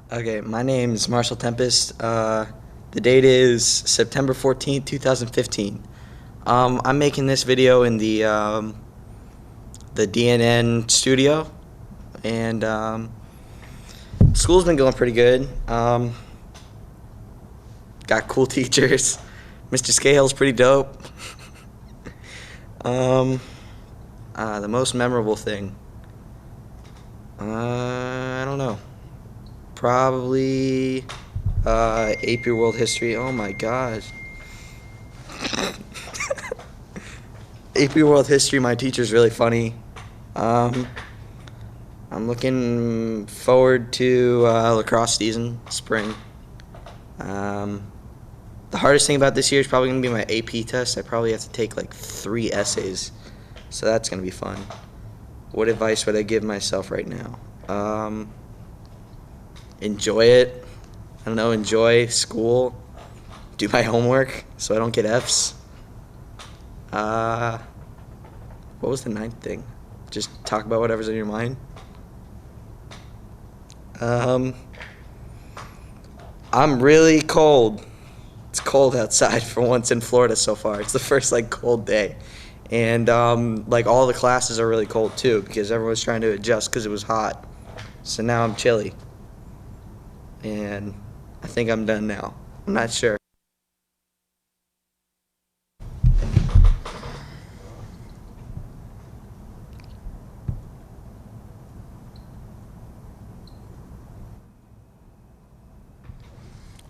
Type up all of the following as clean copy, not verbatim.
Okay, my name is Marshall Tempest. The date is September 14th, 2015. I'm making this video in the DNN studio, and school's been going pretty good. Got cool teachers. Mr. Scale's pretty dope. The most memorable thing. I don't know. Probably AP World History. Oh my gosh. AP World History, my teacher's really funny. I'm looking forward to lacrosse season, spring. The hardest thing about this year is probably going to be my AP test. I probably have to take like 3 essays, so that's going to be fun. What advice would I give myself right now? Enjoy it. I don't know, enjoy school. Do my homework so I don't get Fs. What was the 9th thing? Just talk about whatever's on your mind. I'm really cold. It's cold outside for once in Florida so far. It's the first cold day. And all the classes are really cold too because everyone's trying to adjust because it was hot. So now I'm chilly. And I think I'm done now. I'm not sure.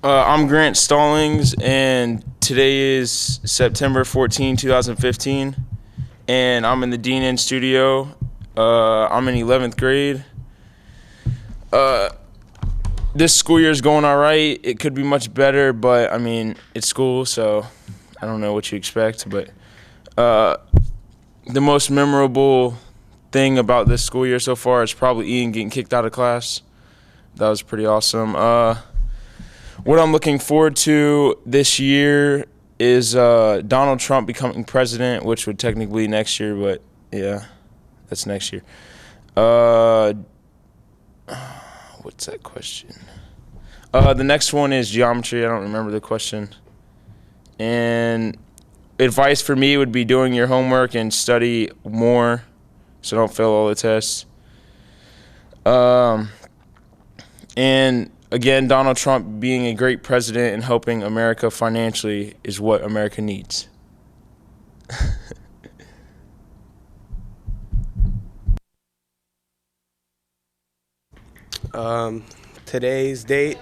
I'm Grant Stallings, and today is September 14, 2015, and I'm in the DNN studio. I'm in 11th grade. This school year is going all right. It could be much better, but, I mean, it's school, so I don't know what you expect. But the most memorable thing about this school year so far is probably Ian getting kicked out of class. That was pretty awesome. What I'm looking forward to this year is Donald Trump becoming president, which would technically be next year, but yeah, that's next year. What's that question? The next one is geometry. I don't remember the question. And advice for me would be doing your homework and study more so don't fail all the tests. And again, Donald Trump being a great president and helping America financially is what America needs. Today's date.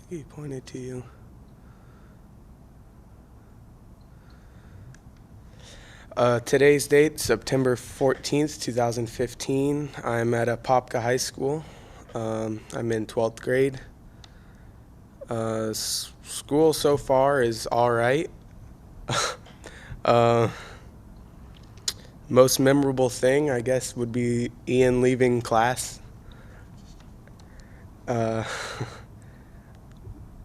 He pointed to you. Today's date, September 14th, 2015. I'm at Apopka High School. I'm in 12th grade. School so far is all right. Most memorable thing, I guess, would be Ian leaving class.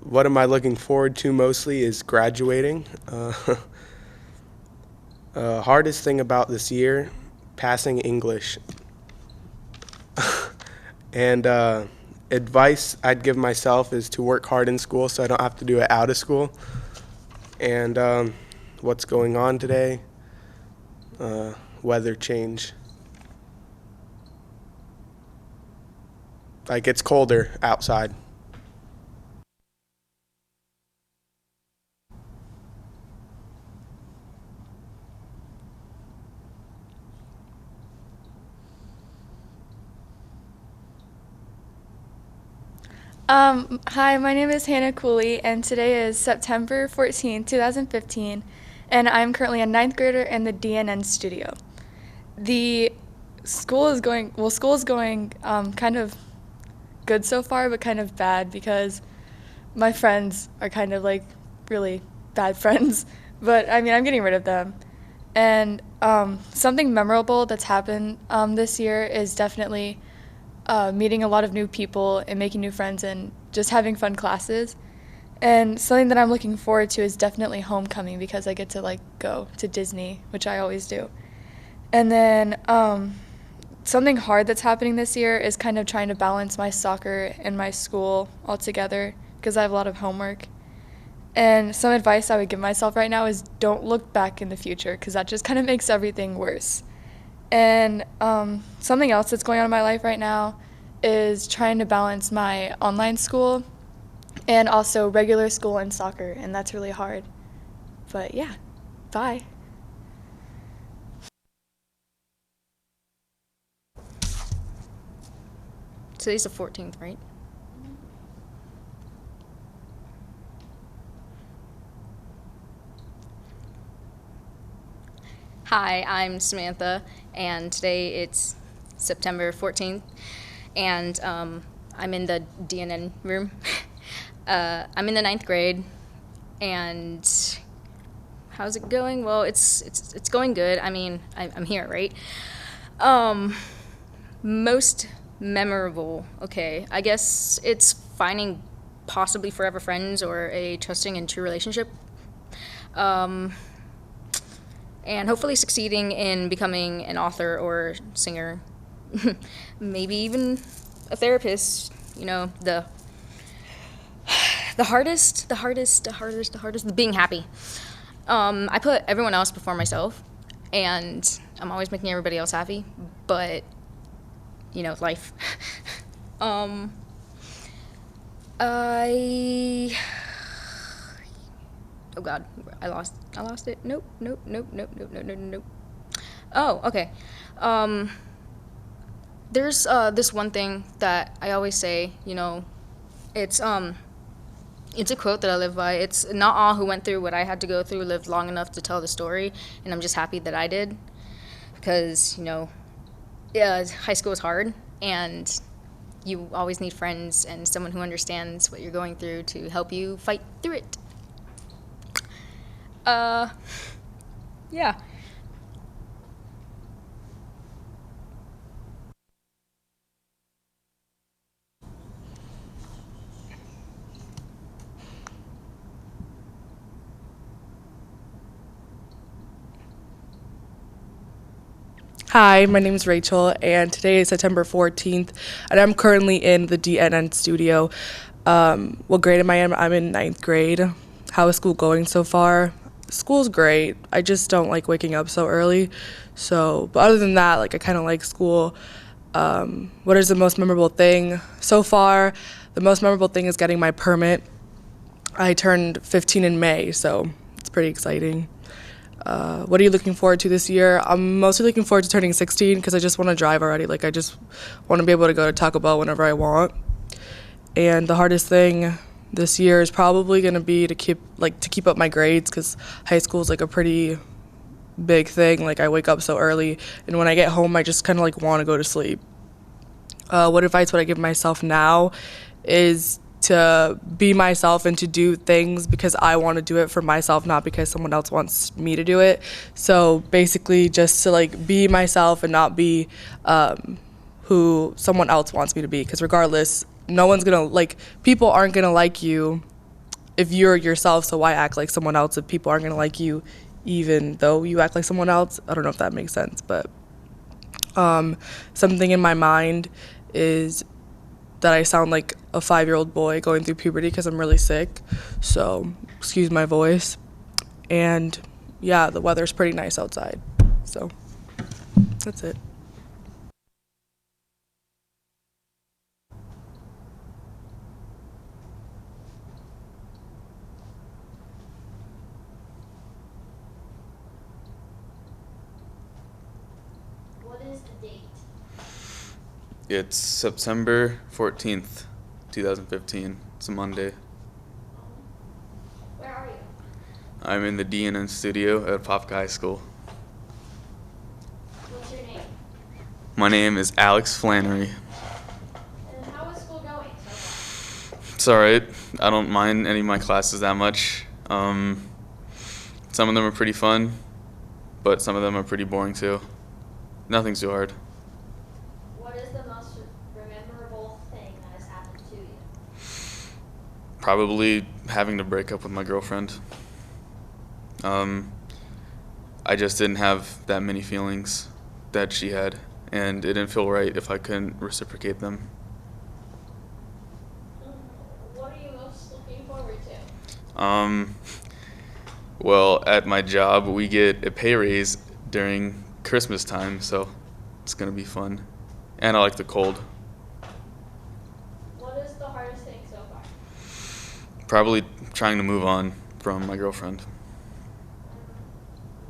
What am I looking forward to mostly is graduating. Hardest thing about this year, passing English. And advice I'd give myself is to work hard in school so I don't have to do it out of school. And what's going on today, weather change. It's colder outside. Hi, my name is Hannah Cooley, and today is September 14, 2015, and I'm currently a 9th grader in the DNN studio. School is going kind of good so far, but kind of bad because my friends are kind of really bad friends, but I mean, I'm getting rid of them. And something memorable that's happened this year is definitely meeting a lot of new people and making new friends and just having fun classes. And something that I'm looking forward to is definitely homecoming because I get to like go to Disney, which I always do. And then something hard that's happening this year is kind of trying to balance my soccer and my school all together because I have a lot of homework. And some advice I would give myself right now is don't look back in the future because that just kind of makes everything worse. And something else that's going on in my life right now is trying to balance my online school and also regular school and soccer, and that's really hard. But yeah, bye. Today's the 14th, right? Hi, I'm Samantha, and today it's September 14th, and I'm in the DNN room. I'm in the 9th grade, and how's it going? Well, it's going good. I mean, I'm here, right? Most memorable. Okay, I guess it's finding possibly forever friends or a trusting and true relationship. And hopefully succeeding in becoming an author or singer, maybe even a therapist. You know, the hardest, being happy. I put everyone else before myself, and I'm always making everybody else happy, but, you know, life. Oh God, I lost it. Nope. Oh, okay. There's this one thing that I always say, you know, it's a quote that I live by. It's not all who went through what I had to go through lived long enough to tell the story, and I'm just happy that I did, because, you know, yeah, high school is hard, and you always need friends and someone who understands what you're going through to help you fight through it. Yeah. Hi, my name is Rachel, and today is September 14th, and I'm currently in the DNN studio. What grade am I in? I'm in 9th grade. How is school going so far? School's great. I just don't like waking up so early. But other than that, like, I kind of like school. What is the most memorable thing? So far, the most memorable thing is getting my permit. I turned 15 in May, so it's pretty exciting. What are you looking forward to this year? I'm mostly looking forward to turning 16 because I just want to drive already. Like, I just want to be able to go to Taco Bell whenever I want. And the hardest thing this year is probably going to be to keep up my grades, because high school is like a pretty big thing. Like, I wake up so early, and when I get home, I just kind of like want to go to sleep. What advice would I give myself now is to be myself and to do things because I want to do it for myself, not because someone else wants me to do it. So basically just to like be myself and not be who someone else wants me to be, because regardless, no one's gonna like, people aren't gonna like you if you're yourself, so why act like someone else if people aren't gonna like you even though you act like someone else? I don't know if that makes sense, but something in my mind is that I sound like a 5-year-old boy going through puberty because I'm really sick, so excuse my voice. And yeah, the weather's pretty nice outside, so that's it. What is the date? It's September 14th, 2015. It's a Monday. Where are you? I'm in the DNN studio at Popka High School. What's your name? My name is Alex Flannery. And how is school going so far? It's alright. I don't mind any of my classes that much. Some of them are pretty fun, but some of them are pretty boring too. Nothing's too hard. What is the most memorable thing that has happened to you? Probably having to break up with my girlfriend. I just didn't have that many feelings that she had, and it didn't feel right if I couldn't reciprocate them. What are you most looking forward to? Well, at my job, we get a pay raise during Christmas time, so it's gonna be fun. And I like the cold. What is the hardest thing so far? Probably trying to move on from my girlfriend.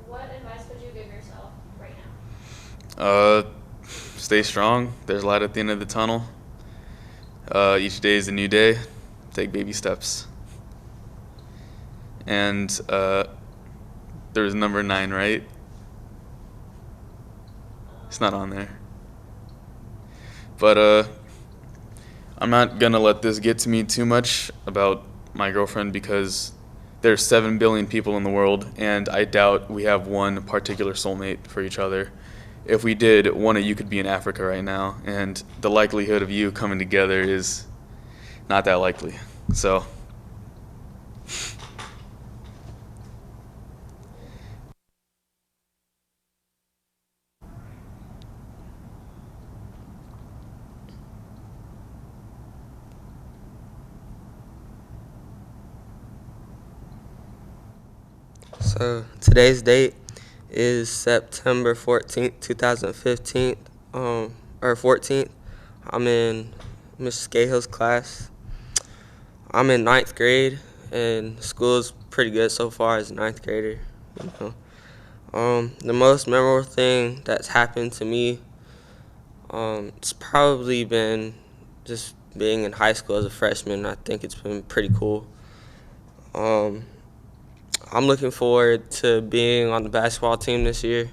What advice would you give yourself right now? Stay strong. There's light at the end of the tunnel. Each day is a new day. Take baby steps. And there's number 9, right? It's not on there. But I'm not gonna let this get to me too much about my girlfriend because there's 7 billion people in the world, and I doubt we have one particular soulmate for each other. If we did, one of you could be in Africa right now, and the likelihood of you coming together is not that likely. So. So today's date is September 14th, 2015, or 14th. I'm in Mr. Scahill's class. I'm in 9th grade, and school's pretty good so far as a 9th grader. You know. The most memorable thing that's happened to me, it's probably been just being in high school as a freshman. I think it's been pretty cool. I'm looking forward to being on the basketball team this year.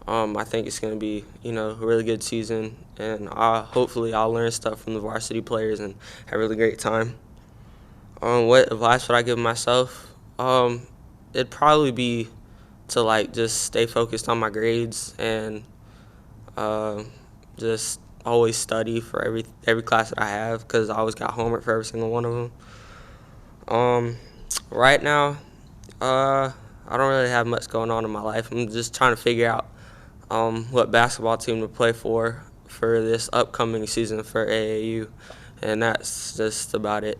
I think it's going to be, a really good season, and hopefully I'll learn stuff from the varsity players and have a really great time. What advice would I give myself? It'd probably be to just stay focused on my grades and just always study for every class that I have because I always got homework for every single one of them. Right now, I don't really have much going on in my life. I'm just trying to figure out what basketball team to play for this upcoming season for AAU, and that's just about it.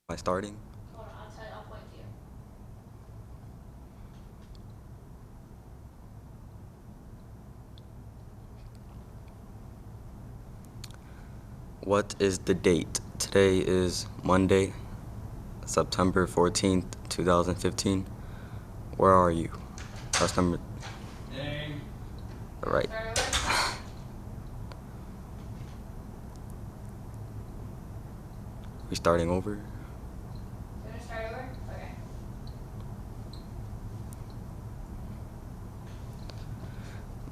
Am I starting? Hold on, I'll point to you. What is the date? Today is Monday, September 14th, 2015. Where are you? That's number. Name. Right. We starting over? You want to start over? Okay.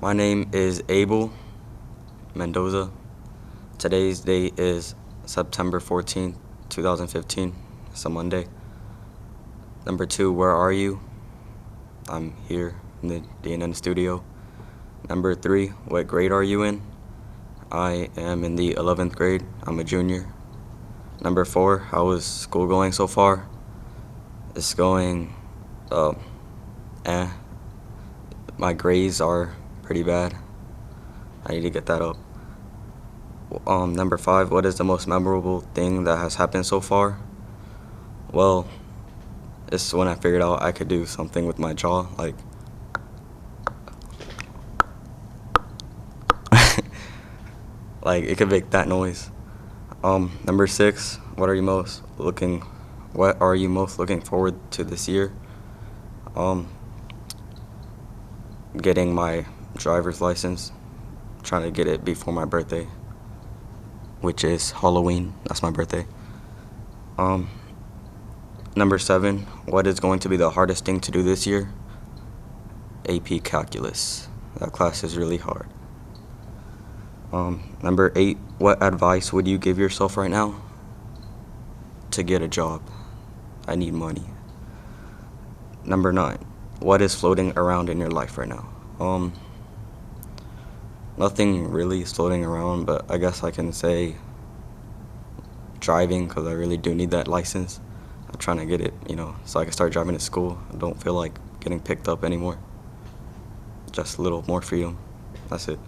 My name is Abel Mendoza. Today's date is September 14th, 2015. It's a Monday. Number 2, where are you? I'm here in the DNN studio. Number 3, what grade are you in? I am in the 11th grade. I'm a junior. Number 4, how is school going so far? It's going, My grades are pretty bad. I need to get that up. Number 5, what is the most memorable thing that has happened so far? Well, it's when I figured out I could do something with my jaw, like it could make that noise. Number 6, what are you most looking forward to this year? Getting my driver's license, trying to get it before my birthday, which is Halloween. That's my birthday. Number 7, what is going to be the hardest thing to do this year? AP Calculus. That class is really hard. Number 8, what advice would you give yourself right now? To get a job. I need money. Number 9, what is floating around in your life right now? Nothing really floating around, but I guess I can say driving because I really do need that license. I'm trying to get it, so I can start driving to school. I don't feel like getting picked up anymore. Just a little more freedom. That's it.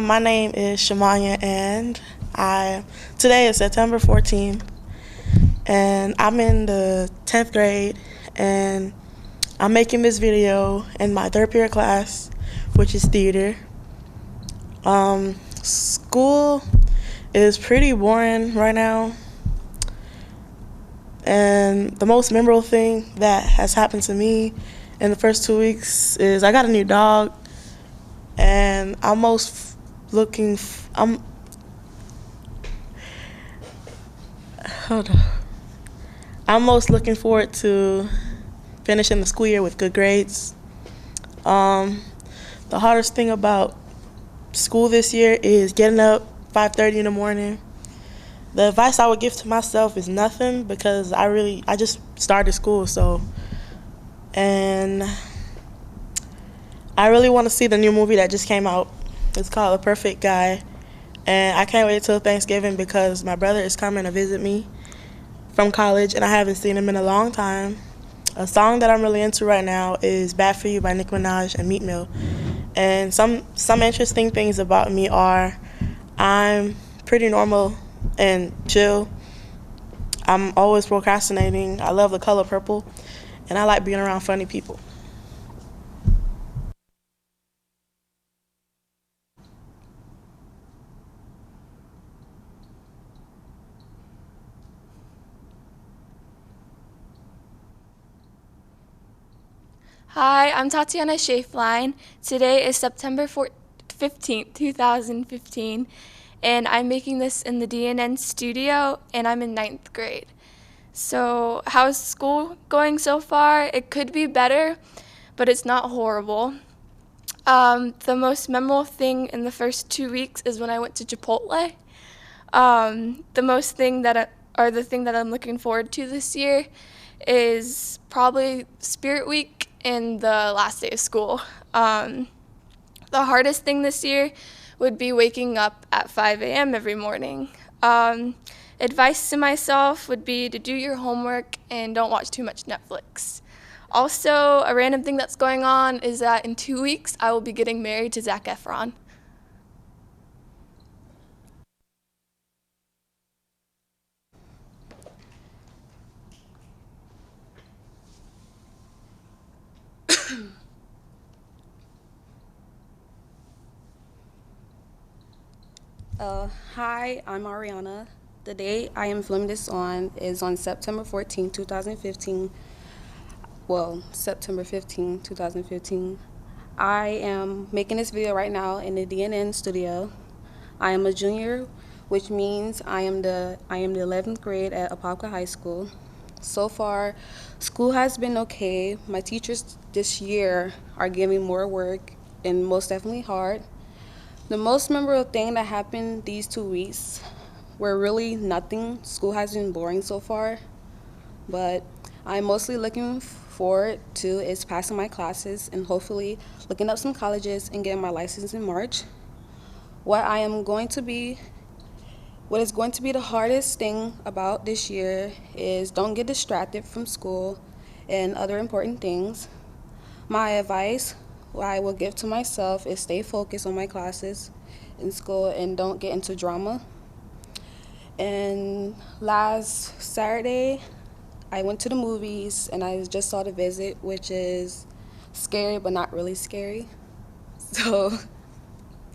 My name is Shamanya, and today is September 14th, and I'm in the 10th grade, and I'm making this video in my third period class, which is theater. School is pretty boring right now, and the most memorable thing that has happened to me in the first 2 weeks is I got a new dog. And I'm most looking forward to finishing the school year with good grades. The hardest thing about school this year is getting up 5:30 in the morning. The advice I would give to myself is nothing because I just started school, and I really want to see the new movie that just came out. It's called The Perfect Guy. And I can't wait till Thanksgiving because my brother is coming to visit me from college, and I haven't seen him in a long time. A song that I'm really into right now is Bad For You by Nicki Minaj and Meat Mill. And some interesting things about me are I'm pretty normal and chill. I'm always procrastinating. I love the color purple, and I like being around funny people. Hi, I'm Tatiana Schäflein. Today is September 15th, 2015, and I'm making this in the DNN studio, and I'm in 9th grade. So how's school going so far? It could be better, but it's not horrible. The most memorable thing in the first 2 weeks is when I went to Chipotle. The thing that I'm looking forward to this year is probably Spirit Week and the last day of school. The hardest thing this year would be waking up at 5 a.m. every morning. Advice to myself would be to do your homework and don't watch too much Netflix. Also, a random thing that's going on is that in 2 weeks, I will be getting married to Zac Efron. Hi, I'm Ariana. The date I am filming this on is on September 14, 2015. Well, September 15, 2015. I am making this video right now in the DNN studio. I am a junior, which means I am the 11th grade at Apopka High School. So far, school has been okay. My teachers this year are giving more work and most definitely hard. The most memorable thing that happened these 2 weeks were really nothing. School has been boring so far, but I'm mostly looking forward to is passing my classes and hopefully looking up some colleges and getting my license in March. What is going to be the hardest thing about this year is don't get distracted from school and other important things. My advice I will give to myself is stay focused on my classes in school and don't get into drama. And last Saturday, I went to the movies and I just saw The Visit, which is scary but not really scary. So,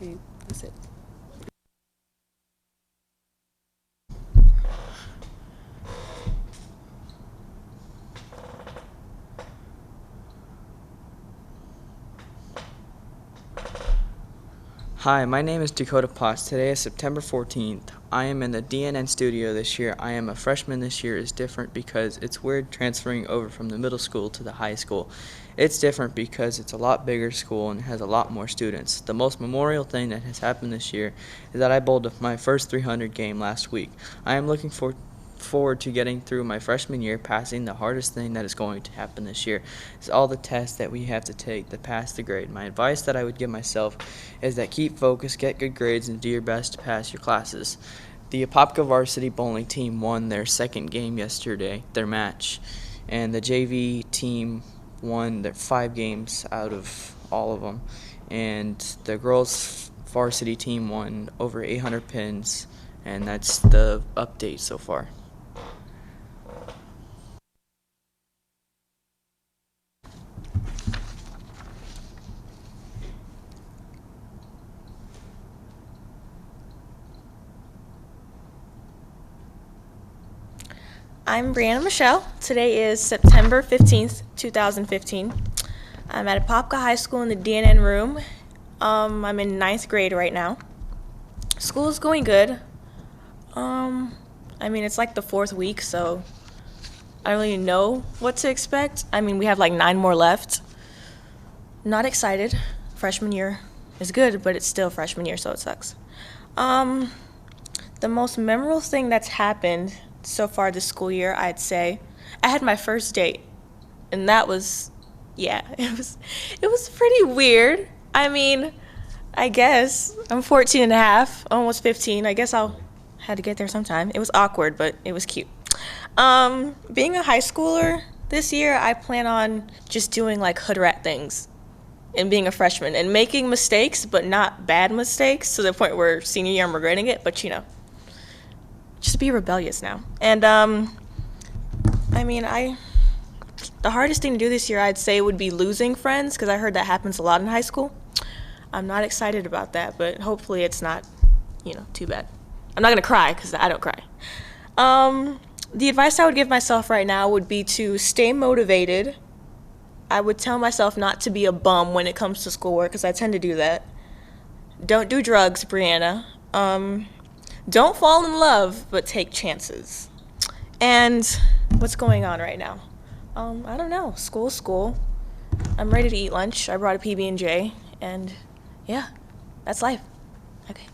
okay, that's it. Hi, my name is Dakota Potts. Today is September 14th. I am in the DNN studio this year. I am a freshman this year. Is different because it's weird transferring over from the middle school to the high school. It's different because it's a lot bigger school and has a lot more students. The most memorial thing that has happened this year is that I bowled my first 300 game last week. I am looking forward to getting through my freshman year, passing the hardest thing that is going to happen this year is all the tests that we have to take to pass the grade. My advice that I would give myself is that keep focused, get good grades, and do your best to pass your classes. The Apopka varsity bowling team won their second game yesterday, their match, and the JV team won their 5 games out of all of them, and the girls varsity team won over 800 pins, and that's the update so far. I'm Brianna Michelle. Today is September 15th, 2015. I'm at Apopka High School in the DNN room. I'm in 9th grade right now. School is going good. It's like the 4th week, so I don't really know what to expect. We have like 9 more left. Not excited. Freshman year is good, but it's still freshman year, so it sucks. The most memorable thing that's happened so far this school year, I'd say, I had my first date, and that was, it was pretty weird. I guess I'm 14 and a half, almost 15. I guess I'll had to get there sometime. It was awkward, but it was cute. Being a high schooler this year, I plan on just doing like hood rat things and being a freshman and making mistakes, but not bad mistakes to the point where senior year I'm regretting it, but just be rebellious now. And the hardest thing to do this year, I'd say, would be losing friends, because I heard that happens a lot in high school. I'm not excited about that, but hopefully it's not, too bad. I'm not gonna cry, because I don't cry. The advice I would give myself right now would be to stay motivated. I would tell myself not to be a bum when it comes to schoolwork, because I tend to do that. Don't do drugs, Brianna. Don't fall in love, but take chances. And what's going on right now? I don't know. School. I'm ready to eat lunch. I brought a PB&J, and yeah, that's life. Okay.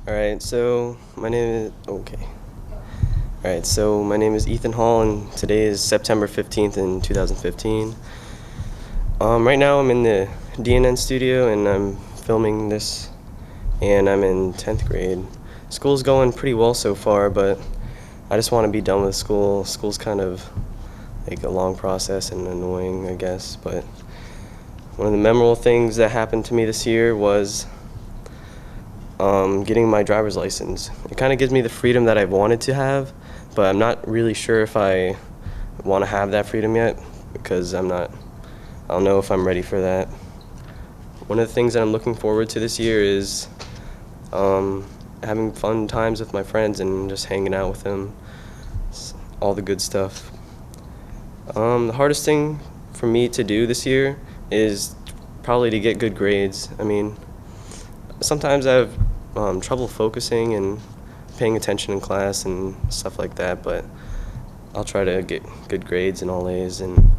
Alright, so my name is Ethan Hall, and today is September 15th in 2015. Right now I'm in the DNN studio, and I'm filming this, and I'm in 10th grade. School's going pretty well so far, but I just want to be done with school. School's kind of like a long process and annoying, I guess, but one of the memorable things that happened to me this year was getting my driver's license. It kind of gives me the freedom that I've wanted to have, but I'm not really sure if I want to have that freedom yet, because I don't know if I'm ready for that. One of the things that I'm looking forward to this year is having fun times with my friends and just hanging out with them, all the good stuff. The hardest thing for me to do this year is probably to get good grades. Sometimes I have trouble focusing and paying attention in class and stuff like that, but I'll try to get good grades and all A's. And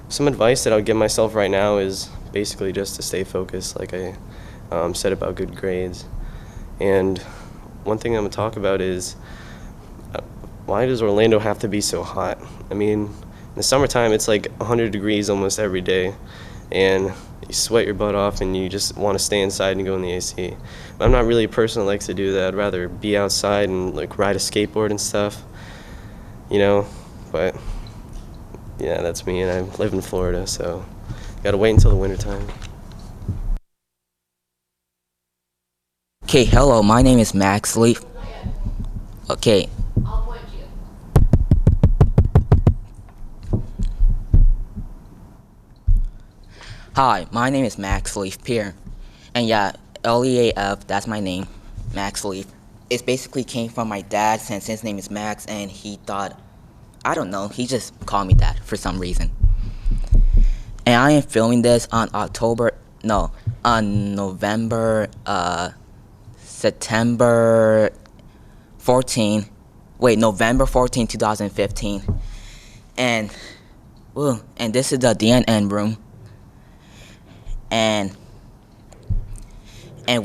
some advice that I would give myself right now is basically just to stay focused, like I said about good grades. And one thing I'm going to talk about is why does Orlando have to be so hot? In the summertime it's like 100 degrees almost every day, and you sweat your butt off and you just want to stay inside and go in the AC. But I'm not really a person that likes to do that. I'd rather be outside and like ride a skateboard and stuff, but yeah, that's me, and I live in Florida, so gotta wait until the wintertime. Okay, hello, my name is Max Leaf. Okay. I'll point you. Hi, my name is Max Leaf Pierre. And yeah, L-E-A-F, that's my name, Max Leaf. It basically came from my dad, since his name is Max, and he thought I don't know. He just called me that for some reason. And I am filming this on September 14. Wait, November 14, 2015. And this is the DNN room. And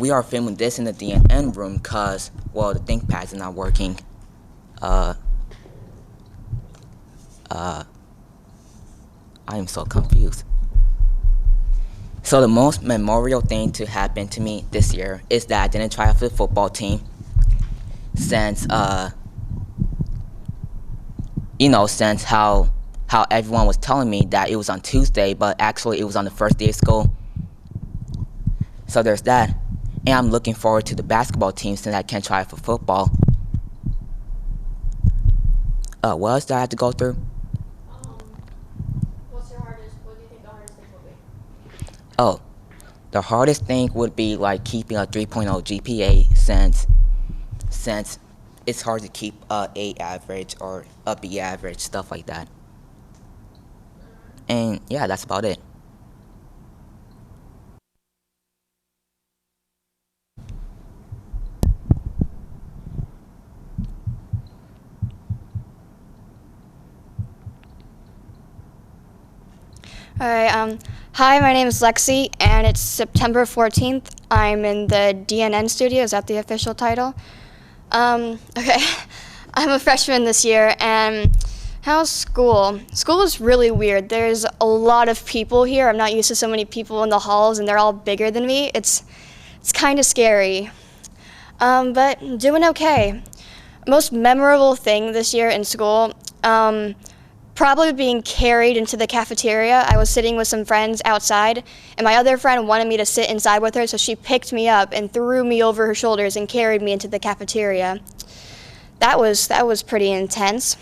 we are filming this in the DNN room because, well, the ThinkPads are not working. I am so confused. So the most memorable thing to happen to me this year is that I didn't try out for the football team since since how everyone was telling me that it was on Tuesday, but actually it was on the first day of school. So there's that. And I'm looking forward to the basketball team since I can't try for football. What else do I have to go through? What do you think the hardest thing will be? Oh, the hardest thing would be like keeping a 3.0 GPA since it's hard to keep a A average or a B average, stuff like that. And yeah, that's about it. All right. Hi, my name is Lexi, and it's September 14th. I'm in the DNN studio. Is that the official title? Okay. I'm a freshman this year, and how's school? School is really weird. There's a lot of people here. I'm not used to so many people in the halls, and they're all bigger than me. It's kind of scary, but I'm doing okay. Most memorable thing this year in school, probably being carried into the cafeteria. I was sitting with some friends outside, and my other friend wanted me to sit inside with her, so she picked me up and threw me over her shoulders and carried me into the cafeteria. That was pretty intense.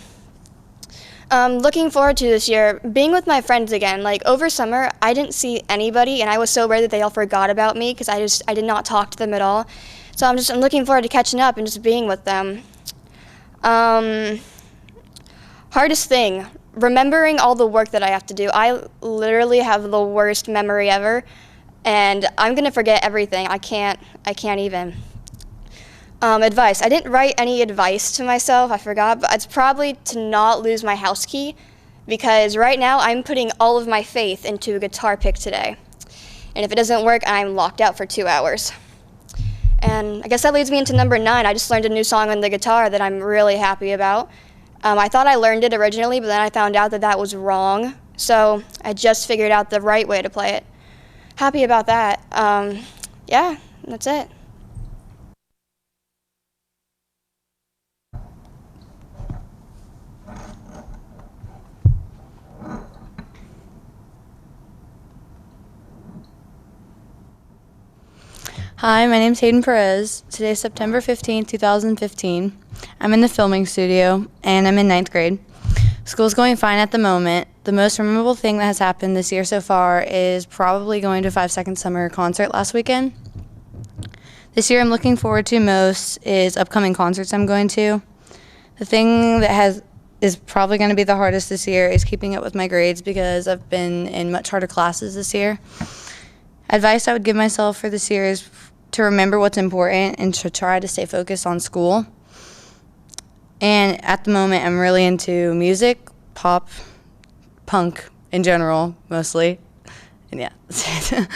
Looking forward to this year, being with my friends again. Like over summer, I didn't see anybody, and I was so worried that they all forgot about me because I did not talk to them at all. So I'm looking forward to catching up and just being with them. Hardest thing, remembering all the work that I have to do. I literally have the worst memory ever, and I'm gonna forget everything. I can't even. Advice, I didn't write any advice to myself, I forgot, but it's probably to not lose my house key, because right now I'm putting all of my faith into a guitar pick today. And if it doesn't work, I'm locked out for 2 hours. And I guess that leads me into number 9. I just learned a new song on the guitar that I'm really happy about. I thought I learned it originally, but then I found out that that was wrong. So I just figured out the right way to play it. Happy about that. Yeah, that's it. Hi, my name's Hayden Perez. Today's September 15th, 2015. I'm in the filming studio, and I'm in 9th grade. School's going fine at the moment. The most memorable thing that has happened this year so far is probably going to a 5 Second Summer concert last weekend. This year I'm looking forward to most is upcoming concerts I'm going to. The thing that is probably going to be the hardest this year is keeping up with my grades because I've been in much harder classes this year. Advice I would give myself for this year is to remember what's important and to try to stay focused on school. And at the moment, I'm really into music, pop, punk in general, mostly. And yeah, that's it.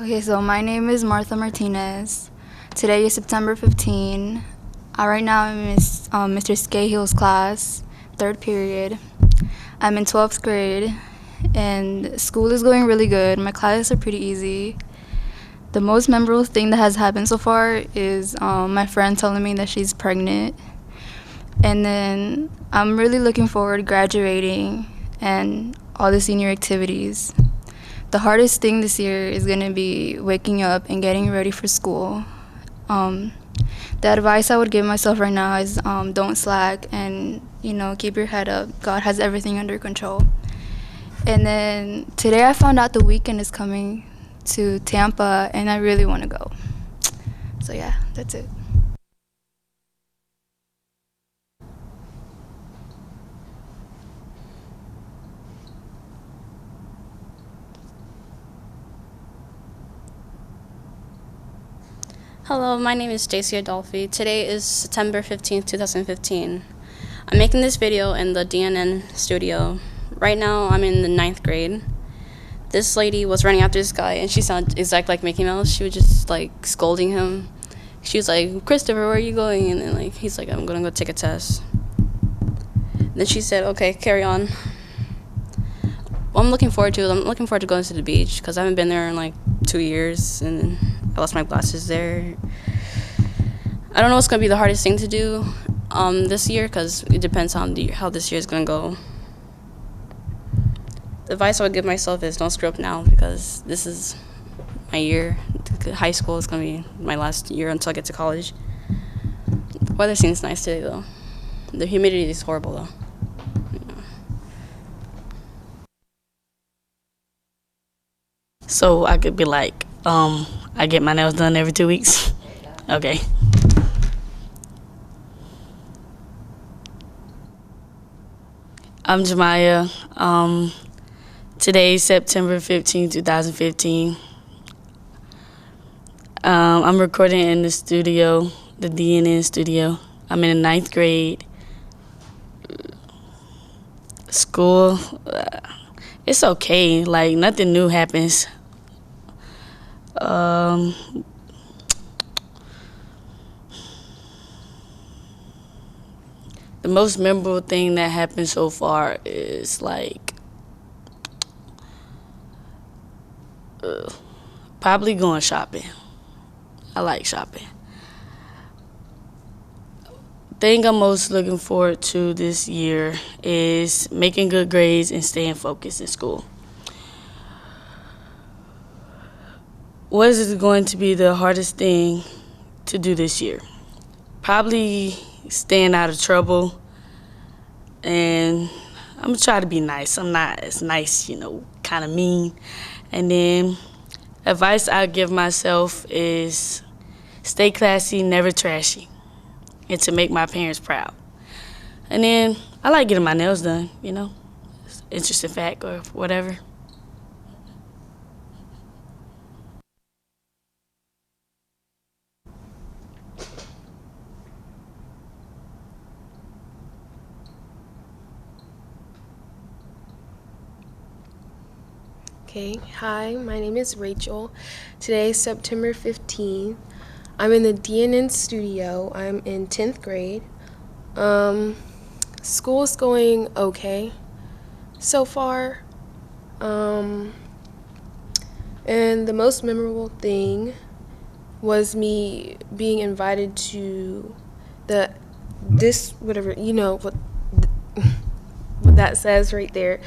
Okay, so my name is Martha Martinez. Today is September 15. Right now I'm in Mr. Scahill's class, 3rd period. I'm in 12th grade, and school is going really good. My classes are pretty easy. The most memorable thing that has happened so far is my friend telling me that she's pregnant. And then I'm really looking forward to graduating and all the senior activities. The hardest thing this year is going to be waking up and getting ready for school. The advice I would give myself right now is don't slack and, keep your head up. God has everything under control. And then today I found out the weekend is coming to Tampa, and I really want to go. So yeah, that's it. Hello, my name is Stacy Adolfi. Today is September 15th, 2015. I'm making this video in the DNN studio. Right now, I'm in the 9th grade. This lady was running after this guy, and she sounded exactly like Mickey Mouse. She was just, scolding him. She was like, "Christopher, where are you going?" And then, he's like, "I'm gonna go take a test." Then she said, "Okay, carry on." What I'm looking forward to going to the beach, because I haven't been there in, 2 years, and I lost my glasses there. I don't know what's going to be the hardest thing to do this year, because it depends on how this year is going to go. The advice I would give myself is don't screw up now, because this is my year. High school is going to be my last year until I get to college. The weather seems nice today, though. The humidity is horrible, though. So I could be like, I get my nails done every 2 weeks. Okay. I'm Jemiah. Today's September 15, 2015. I'm recording in the studio, the DNN studio. I'm in the 9th grade. School, it's okay. Nothing new happens. The most memorable thing that happened so far is probably going shopping. I like shopping. Thing I'm most looking forward to this year is making good grades and staying focused in school. What is going to be the hardest thing to do this year? Probably staying out of trouble, and I'm gonna try to be nice. I'm not as nice, kind of mean. And then advice I give myself is stay classy, never trashy, and to make my parents proud. And then I like getting my nails done, interesting fact or whatever. Okay, hi, my name is Rachel. Today is September 15th. I'm in the DNN studio. I'm in 10th grade. School's going okay so far. And the most memorable thing was me being invited to what that says right there.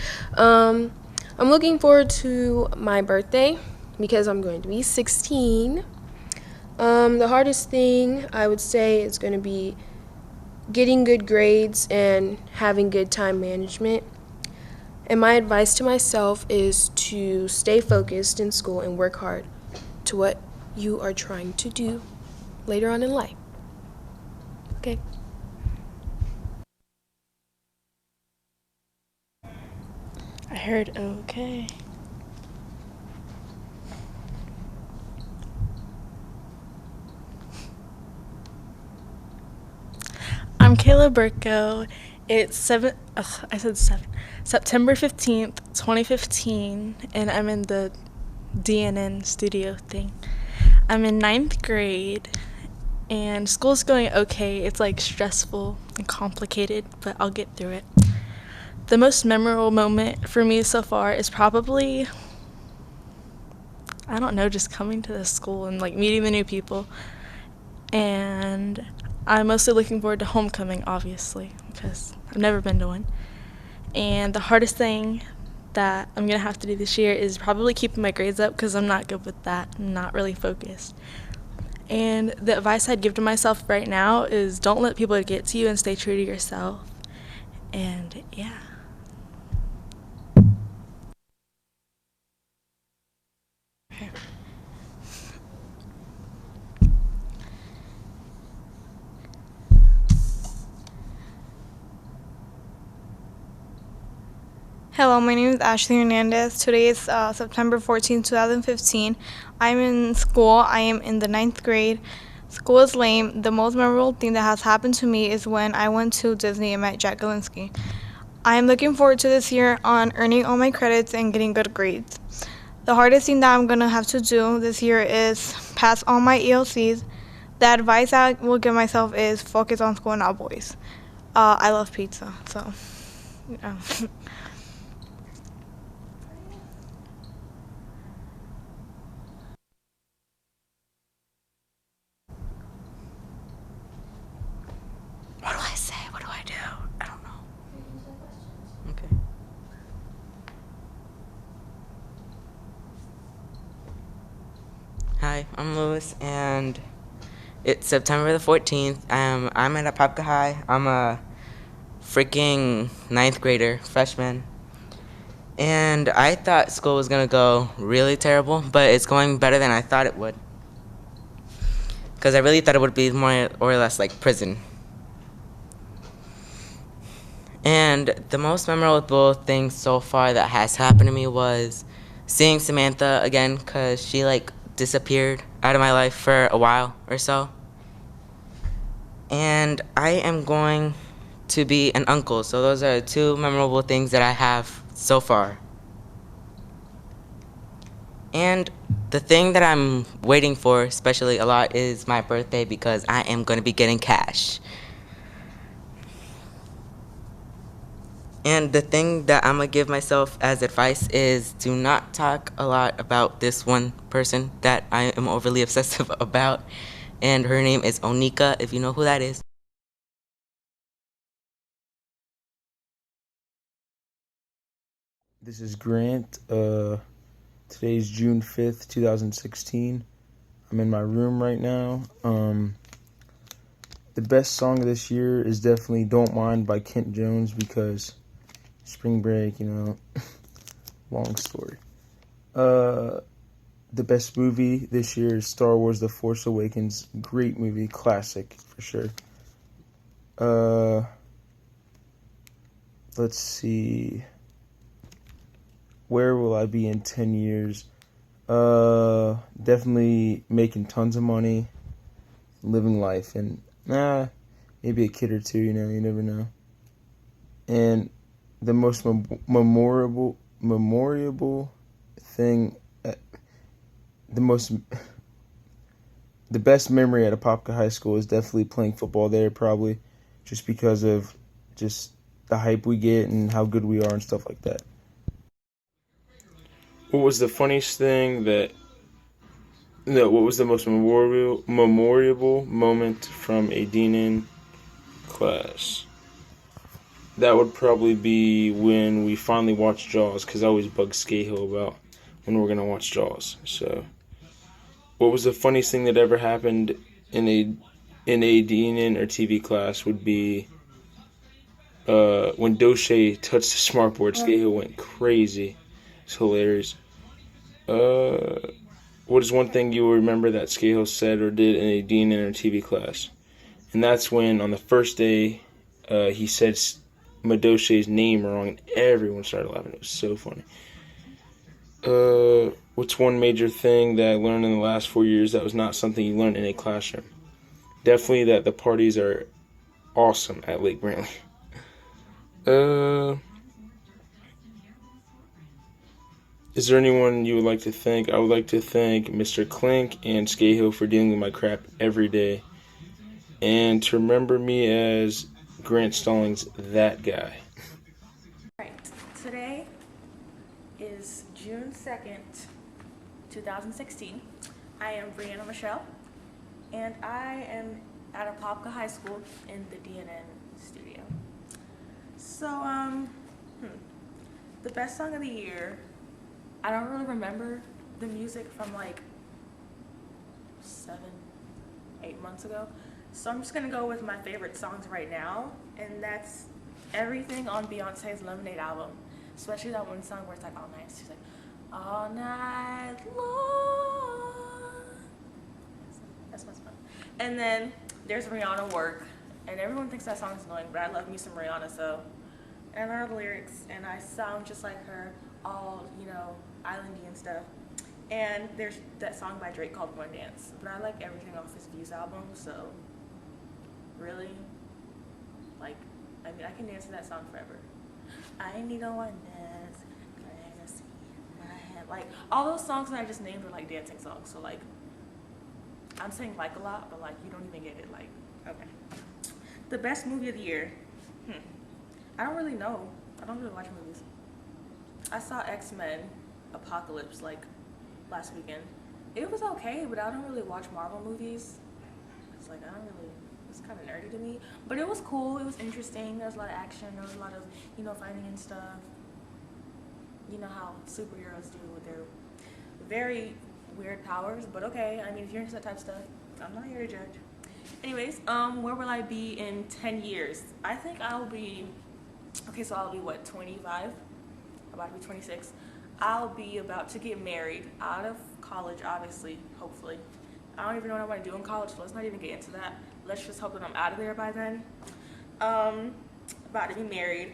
I'm looking forward to my birthday because I'm going to be 16. The hardest thing I would say is going to be getting good grades and having good time management. And my advice to myself is to stay focused in school and work hard to what you are trying to do later on in life. Okay. I heard okay. I'm Kayla Burko. It's September 15th, 2015, and I'm in the DNN studio thing. I'm in 9th grade, and school's going okay. It's stressful and complicated, but I'll get through it. The most memorable moment for me so far is probably, just coming to the school and meeting the new people. And I'm mostly looking forward to homecoming, obviously, because I've never been to one. And the hardest thing that I'm going to have to do this year is probably keeping my grades up, because I'm not good with that. I'm not really focused. And the advice I'd give to myself right now is don't let people get to you and stay true to yourself. And yeah. Hello, my name is Ashley Hernandez. Today is September 14, 2015. I'm in school. I am in the 9th grade. School is lame. The most memorable thing that has happened to me is when I went to Disney and met Jack Galinsky. I am looking forward to this year on earning all my credits and getting good grades. The hardest thing that I'm going to have to do this year is pass all my ELCs. The advice I will give myself is focus on school and not boys. I love pizza, so yeah. What do I say? What do I do? I don't know. Okay. Hi, I'm Lewis, and it's September the 14th. I'm at Apopka High. I'm a freaking 9th grader, freshman. And I thought school was going to go really terrible, but it's going better than I thought it would. Because I really thought it would be more or less like prison. And the most memorable thing so far that has happened to me was seeing Samantha again, because she disappeared out of my life for a while or so. And I am going to be an uncle, so those are two memorable things that I have so far. And the thing that I'm waiting for especially a lot is my birthday, because I am going to be getting cash. And the thing that I'm going to give myself as advice is do not talk a lot about this one person that I am overly obsessive about. And her name is Onika, if you know who that is. This is Grant. Today's June 5th, 2016. I'm in my room right now. The best song of this year is definitely Don't Mind by Kent Jones, because spring break, long story. The best movie this year is Star Wars The Force Awakens. Great movie, classic for sure. Let's see. Where will I be in 10 years? Definitely making tons of money, living life, and maybe a kid or two, you never know. And the most memorable thing, the best memory at Apopka High School is definitely playing football there, probably, just because of just the hype we get and how good we are and stuff like that. What was the funniest thing what was the most memorable moment from a D&N class? That would probably be when we finally watched Jaws, because I always bug Scahill about when we're going to watch Jaws. So, what was the funniest thing that ever happened in a D&N or TV class would be when Doche touched the smartboard. Scahill went crazy. It's hilarious. What is one thing you will remember that Scahill said or did in a D&N or TV class? And that's when, on the first day, he said Madoshe's name wrong, and everyone started laughing. It was so funny. What's one major thing that I learned in the last 4 years that was not something you learned in a classroom? Definitely that the parties are awesome at Lake Brantley. Is there anyone you would like to thank? I would like to thank Mr. Clink and Scahill for dealing with my crap every day. And to remember me as Grant Stallings, that guy. Right. Today is June 2nd, 2016. I am Brianna Michelle, and I am at Apopka High School in the D&N studio. So, the best song of the year, I don't really remember the music from 7-8 months ago. So I'm just gonna go with my favorite songs right now, and that's everything on Beyonce's Lemonade album, especially that one song where it's like all night. She's like, all night long. That's my song. And then there's Rihanna Work, and everyone thinks that song is annoying, but I love me some Rihanna, so. And I know the lyrics, and I sound just like her, all, you know, islandy and stuff. And there's that song by Drake called One Dance, but I like everything off his Views album, so really, like, I mean, I can dance to that song forever. I need a one dance, fantasy, my hand. Like, all those songs that I just named are like dancing songs, so like, I'm saying like a lot, but like, you don't even get it, like, okay. The best movie of the year, I don't really know. I don't really watch movies. I saw X-Men Apocalypse like last weekend. It was okay, but I don't really watch Marvel movies. It's like, I don't really, it's kind of nerdy to me. But it was cool, it was interesting. There was a lot of action, there was a lot of, you know, fighting and stuff. You know how superheroes do with their very weird powers, but okay. I mean, if you're into that type of stuff, I'm not here to judge. Anyways, where will I be in 10 years? I think I'll be, okay, so I'll be what, 25? About to be 26. I'll be about to get married out of college, obviously, hopefully. I don't even know what I want to do in college, so let's not even get into that. Let's just hope that I'm out of there by then. About to be married.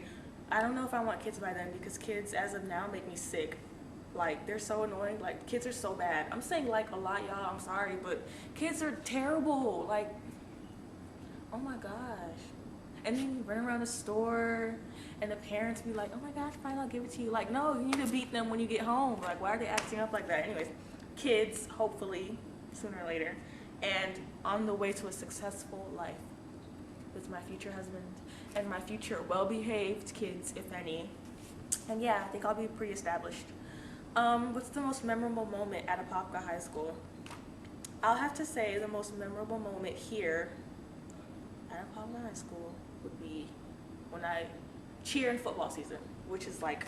I don't know if I want kids by then because kids, as of now, make me sick. Like, they're so annoying. Like, kids are so bad. I'm saying like a lot, y'all. I'm sorry, but kids are terrible. Like, oh my gosh. And then you run around the store and the parents be like, oh my gosh, fine, I'll give it to you. Like, no, you need to beat them when you get home. Like, why are they acting up like that? Anyways, kids, hopefully, sooner or later. And on the way to a successful life with my future husband and my future well-behaved kids, if any. And yeah, I think I'll be pretty established. What's the most memorable moment at Apopka High School? I'll have to say the most memorable moment here at Apopka High School would be when I cheer in football season, which is like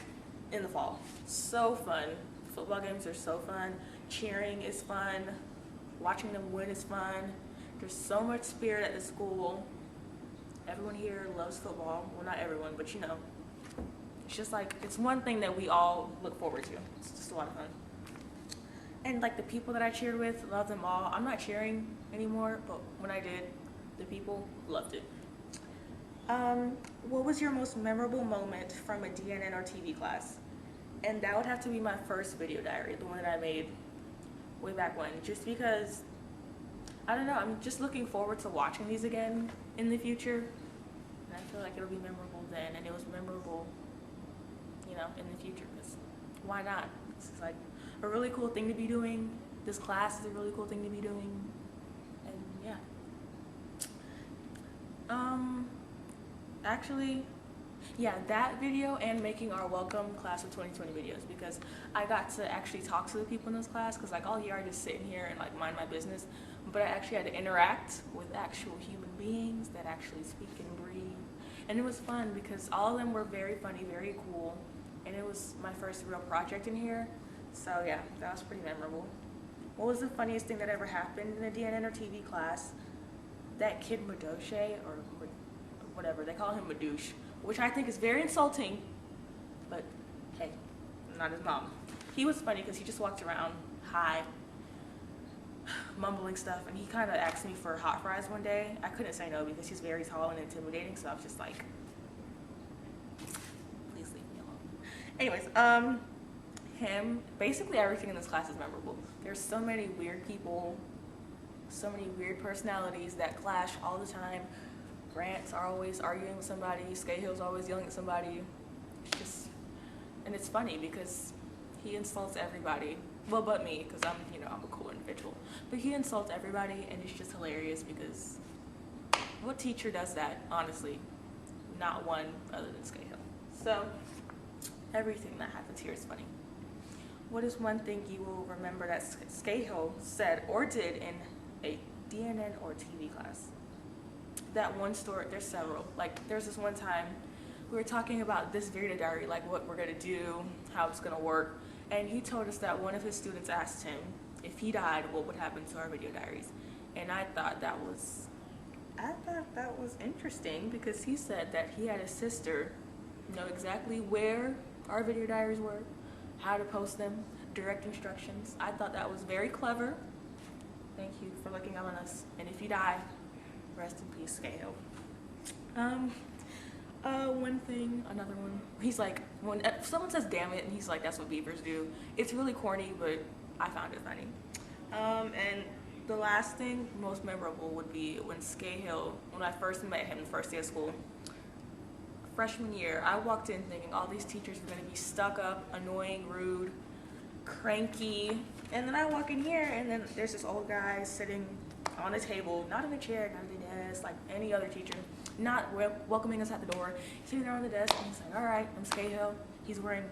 in the fall. So fun. Football games are so fun. Cheering is fun. Watching them win is fun. There's so much spirit at the school. Everyone here loves football. Well, not everyone, but you know. It's just like, it's one thing that we all look forward to. It's just a lot of fun. And like the people that I cheered with, love them all. I'm not cheering anymore, but when I did, the people loved it. What was your most memorable moment from a DNN or TV class? And that would have to be my first video diary, the one that I made way back when, just because, I don't know, I'm just looking forward to watching these again in the future. And I feel like it'll be memorable then, and it was memorable, you know, in the future, because why not? It's like a really cool thing to be doing. This class is a really cool thing to be doing, and yeah. Actually, yeah, that video and making our welcome class of 2020 videos, because I got to actually talk to the people in this class, because like all year I just sit in here and like mind my business, but I actually had to interact with actual human beings that actually speak and breathe, and it was fun because all of them were very funny, very cool, and it was my first real project in here, so yeah, that was pretty memorable. What was the funniest thing that ever happened in a DNN or TV class? That kid Madoche, or whatever, they call him Madouche, which I think is very insulting, but hey, I'm not his mom. He was funny because he just walked around, hi, mumbling stuff, and he kind of asked me for hot fries one day. I couldn't say no because he's very tall and intimidating, so I was just like, please leave me alone. Anyways, him, basically everything in this class is memorable. There's so many weird people, so many weird personalities that clash all the time. Grants are always arguing with somebody, Scahill's always yelling at somebody. It's just, and it's funny because he insults everybody. Well, but me, because I'm, you know, I'm a cool individual. But he insults everybody, and it's just hilarious because what teacher does that, honestly? Not one other than Scahill. So, everything that happens here is funny. What is one thing you will remember that Scahill said or did in a DNN or TV class? That one story, there's several. Like, there's this one time we were talking about this video diary, like what we're gonna do, how it's gonna work, and he told us that one of his students asked him if he died, what would happen to our video diaries. And I thought that was I thought that was interesting because he said that he had a sister know exactly where our video diaries were, how to post them, direct instructions. I thought that was very clever. Thank you for looking out on us. And if you die, rest in peace, Scale. One thing, another one. He's like, when someone says "damn it," and he's like, "That's what beavers do." It's really corny, but I found it funny. And the last thing, most memorable, would be when Scahill, when I first met him the first day of school, freshman year. I walked in thinking all these teachers were going to be stuck up, annoying, rude, cranky, and then I walk in here, and then there's this old guy sitting on a table, not in a chair, not in a desk, like any other teacher, not welcoming us at the door, sitting there on the desk, and he's like, "All right, I'm Scahill." He's wearing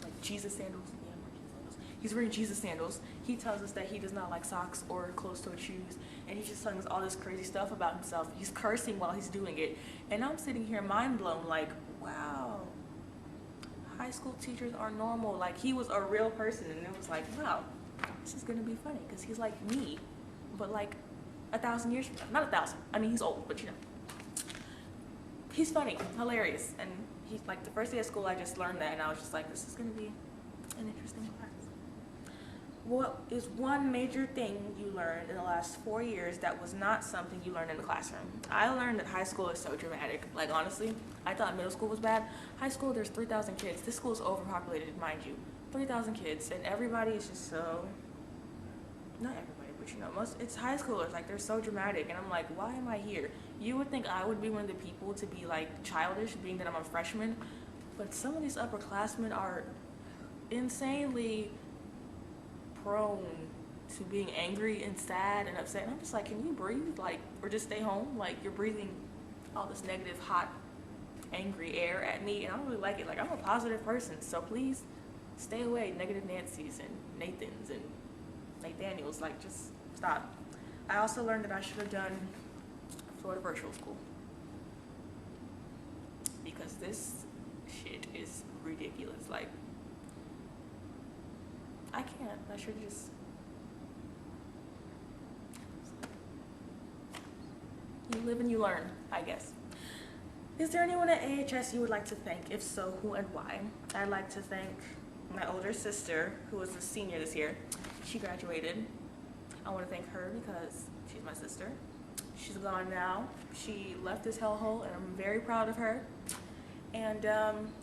like Jesus sandals. Yeah, I'm wearing Jesus sandals. He's wearing Jesus sandals. He tells us that he does not like socks or closed-toed shoes, and he's just telling us all this crazy stuff about himself. He's cursing while he's doing it, and I'm sitting here mind blown, like, wow, high school teachers are normal. Like, he was a real person, and it was like, wow, this is gonna be funny because he's like me, but like 1,000 years from now. Not 1,000. I mean, he's old, but you know, he's funny, hilarious, and he's like, the first day of school, I just learned that, and I was just like, this is gonna be an interesting class. What is one major thing you learned in the last 4 years that was not something you learned in the classroom? I learned that high school is so dramatic. Like, honestly, I thought middle school was bad. High school, there's 3,000 kids. This school is overpopulated, mind you. 3,000 kids, and everybody is just so, not everybody, but you know, it's high schoolers, like, they're so dramatic, and I'm like, why am I here? You would think I would be one of the people to be like childish, being that I'm a freshman, but some of these upperclassmen are insanely prone to being angry and sad and upset, and I'm just like, can you breathe, like, or just stay home? Like, you're breathing all this negative, hot, angry air at me, and I don't really like it. Like, I'm a positive person, so please stay away, negative Nancy's and Nathans and Nathaniels, like, just stop. I also learned that I should have done Florida virtual school because this shit is ridiculous. Like, I can't. I should just. You live and you learn, I guess. Is there anyone at AHS you would like to thank? If so, who and why? I'd like to thank my older sister, who was a senior this year. She graduated. I want to thank her because she's my sister. She's gone now. She left this hellhole, and I'm very proud of her. And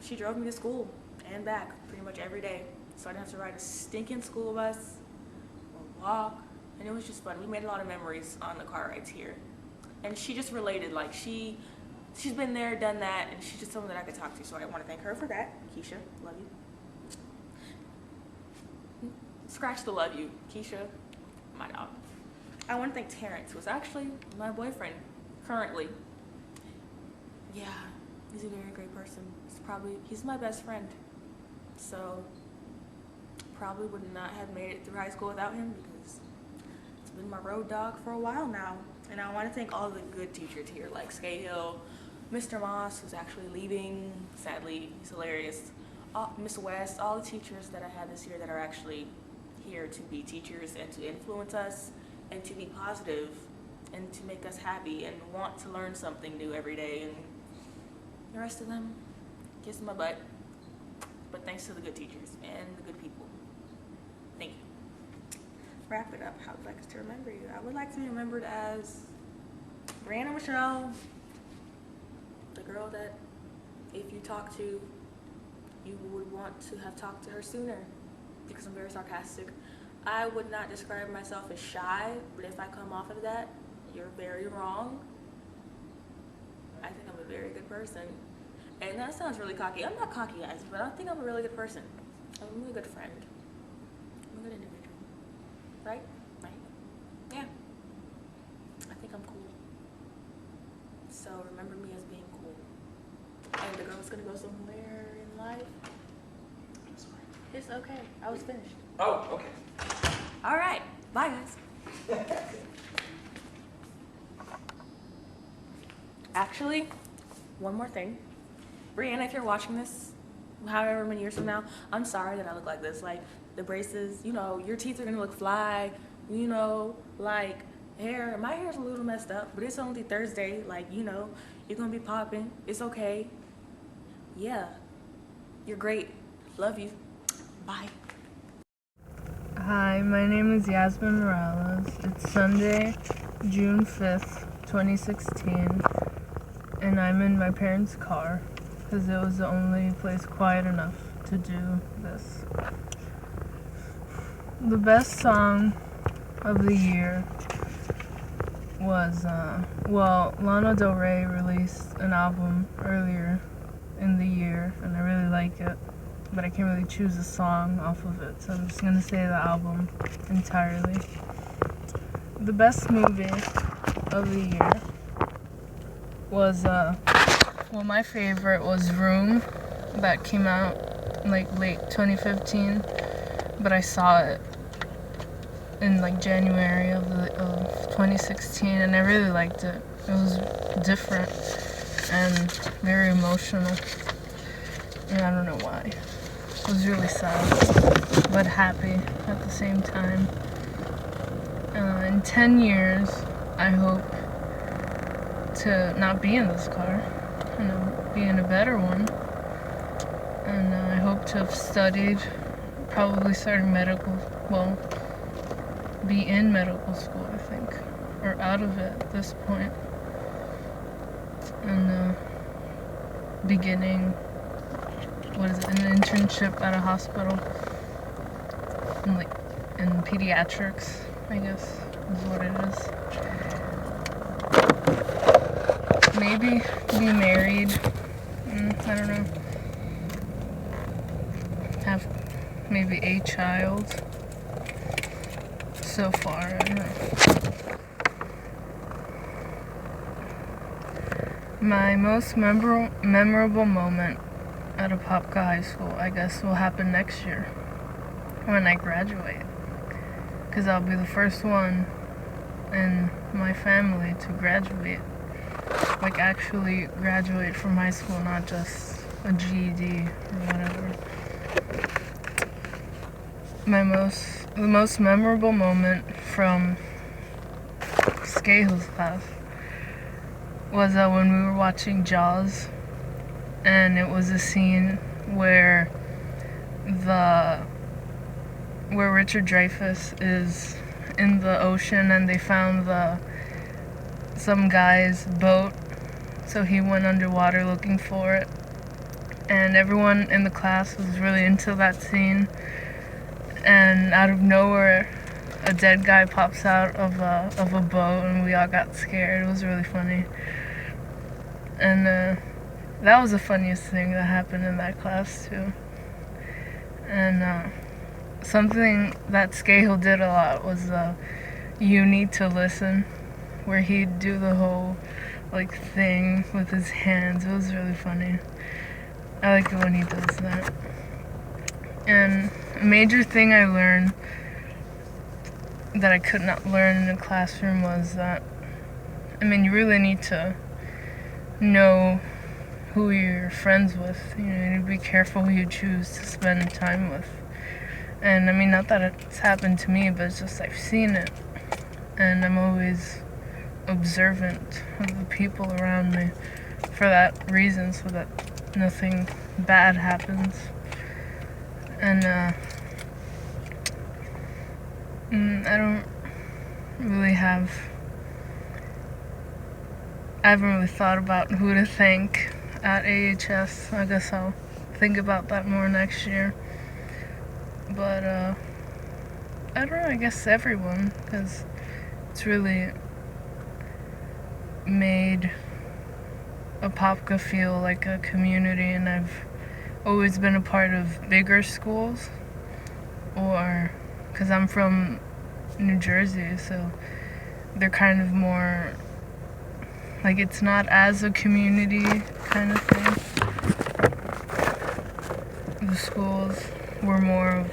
she drove me to school and back pretty much every day. So I didn't have to ride a stinking school bus or walk. And it was just fun. We made a lot of memories on the car rides here. And she just related, like, she's been there, done that, and she's just someone that I could talk to. So I want to thank her for that. Keisha, love you. Scratch the love you. Keisha, my dog. I want to thank Terrence, who's actually my boyfriend currently. Yeah, he's a very great person. He's my best friend. So probably would not have made it through high school without him because it's been my road dog for a while now. And I want to thank all the good teachers here, like Scahill, Mr. Moss, who's actually leaving. Sadly, he's hilarious. Miss West, all the teachers that I had this year that are actually here to be teachers and to influence us and to be positive and to make us happy and want to learn something new every day. And the rest of them, kiss my butt. But thanks to the good teachers and the good people. Thank you. Wrap it up. How would I like us to remember you? I would like to be remembered as Brianna Michelle, the girl that if you talk to, you would want to have talked to her sooner, because I'm very sarcastic. I would not describe myself as shy, but if I come off of that, you're very wrong. I think I'm a very good person. And that sounds really cocky. I'm not cocky, guys, but I think I'm a really good person. I'm a really good friend. I'm a good individual. Right? Right? Yeah. I think I'm cool. So remember me as being cool. And the girl's gonna go somewhere in life. It's okay. I was finished. Oh, okay. All right. Bye, guys. Actually, one more thing. Brianna, if you're watching this, however many years from now, I'm sorry that I look like this. Like, the braces, you know, your teeth are gonna look fly, you know, like, Hair. My hair's a little messed up, but it's only Thursday. Like, you know, you're gonna be popping. It's okay. Yeah. You're great. Love you. Bye. Hi, my name is Yasmin Morales. It's Sunday, June 5th, 2016, and I'm in my parents' car because it was the only place quiet enough to do this. The best song of the year was, Lana Del Rey released an album earlier in the year, and I really like it. But I can't really choose a song off of it, so I'm just gonna say the album entirely. The best movie of the year was, my favorite was Room, that came out like late 2015, but I saw it in like January of 2016, and I really liked it. It was different and very emotional, and I don't know why. It was really sad, but happy at the same time. In 10 years, I hope to not be in this car, and be in a better one. And I hope to have studied, probably starting be in medical school, I think, or out of it at this point. And beginning an internship at a hospital in pediatrics, I guess is what it is. Maybe be married. I don't know. Have maybe a child. So far, I don't know. My most memorable moment at Apopka High School, I guess, will happen next year when I graduate, because I'll be the first one in my family to graduate, like actually graduate from high school, not just a GED or whatever. The most memorable moment from Scahill's class was when we were watching Jaws, and it was a scene where Richard Dreyfuss is in the ocean, and they found some guy's boat, so he went underwater looking for it, and everyone in the class was really into that scene, and out of nowhere a dead guy pops out of a boat, and we all got scared. It was really funny, and that was the funniest thing that happened in that class too. And something that Scahill did a lot was You Need to Listen, where he'd do the whole thing with his hands. It was really funny. I like it when he does that. And a major thing I learned that I could not learn in a classroom was that, you really need to know who you're friends with. You need to be careful who you choose to spend time with. And not that it's happened to me, but it's just I've seen it. And I'm always observant of the people around me for that reason, so that nothing bad happens. And I haven't really thought about who to thank at AHS. I guess I'll think about that more next year. But I don't know, I guess everyone, because it's really made Apopka feel like a community, and I've always been a part of bigger schools, because I'm from New Jersey, so they're kind of more, it's not as a community kind of thing. The schools were more of,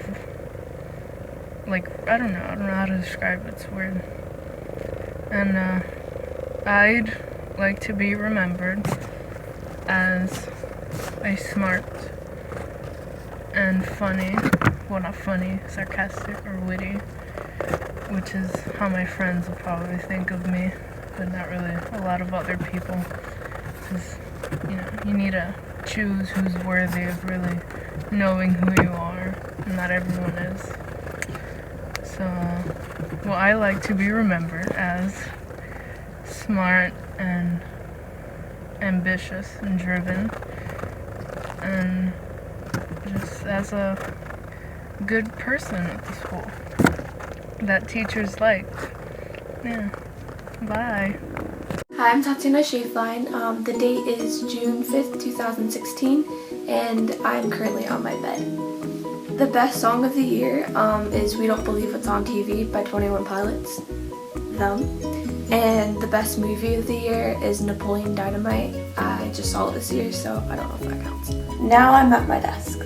I don't know how to describe it, it's weird. And I'd like to be remembered as a smart and funny, well, not funny, sarcastic or witty which is how my friends will probably think of me, but not really a lot of other people. Because, you need to choose who's worthy of really knowing who you are, and not everyone is. So, well, I like to be remembered as smart and ambitious and driven, and just as a good person at the school that teachers like. Yeah. Bye. Hi, I'm Tatiana Schaefline. The date is June 5th, 2016, and I'm currently on my bed. The best song of the year is We Don't Believe What's on TV by 21 Pilots. Them. And the best movie of the year is Napoleon Dynamite. I just saw it this year, so I don't know if that counts. Now I'm at my desk.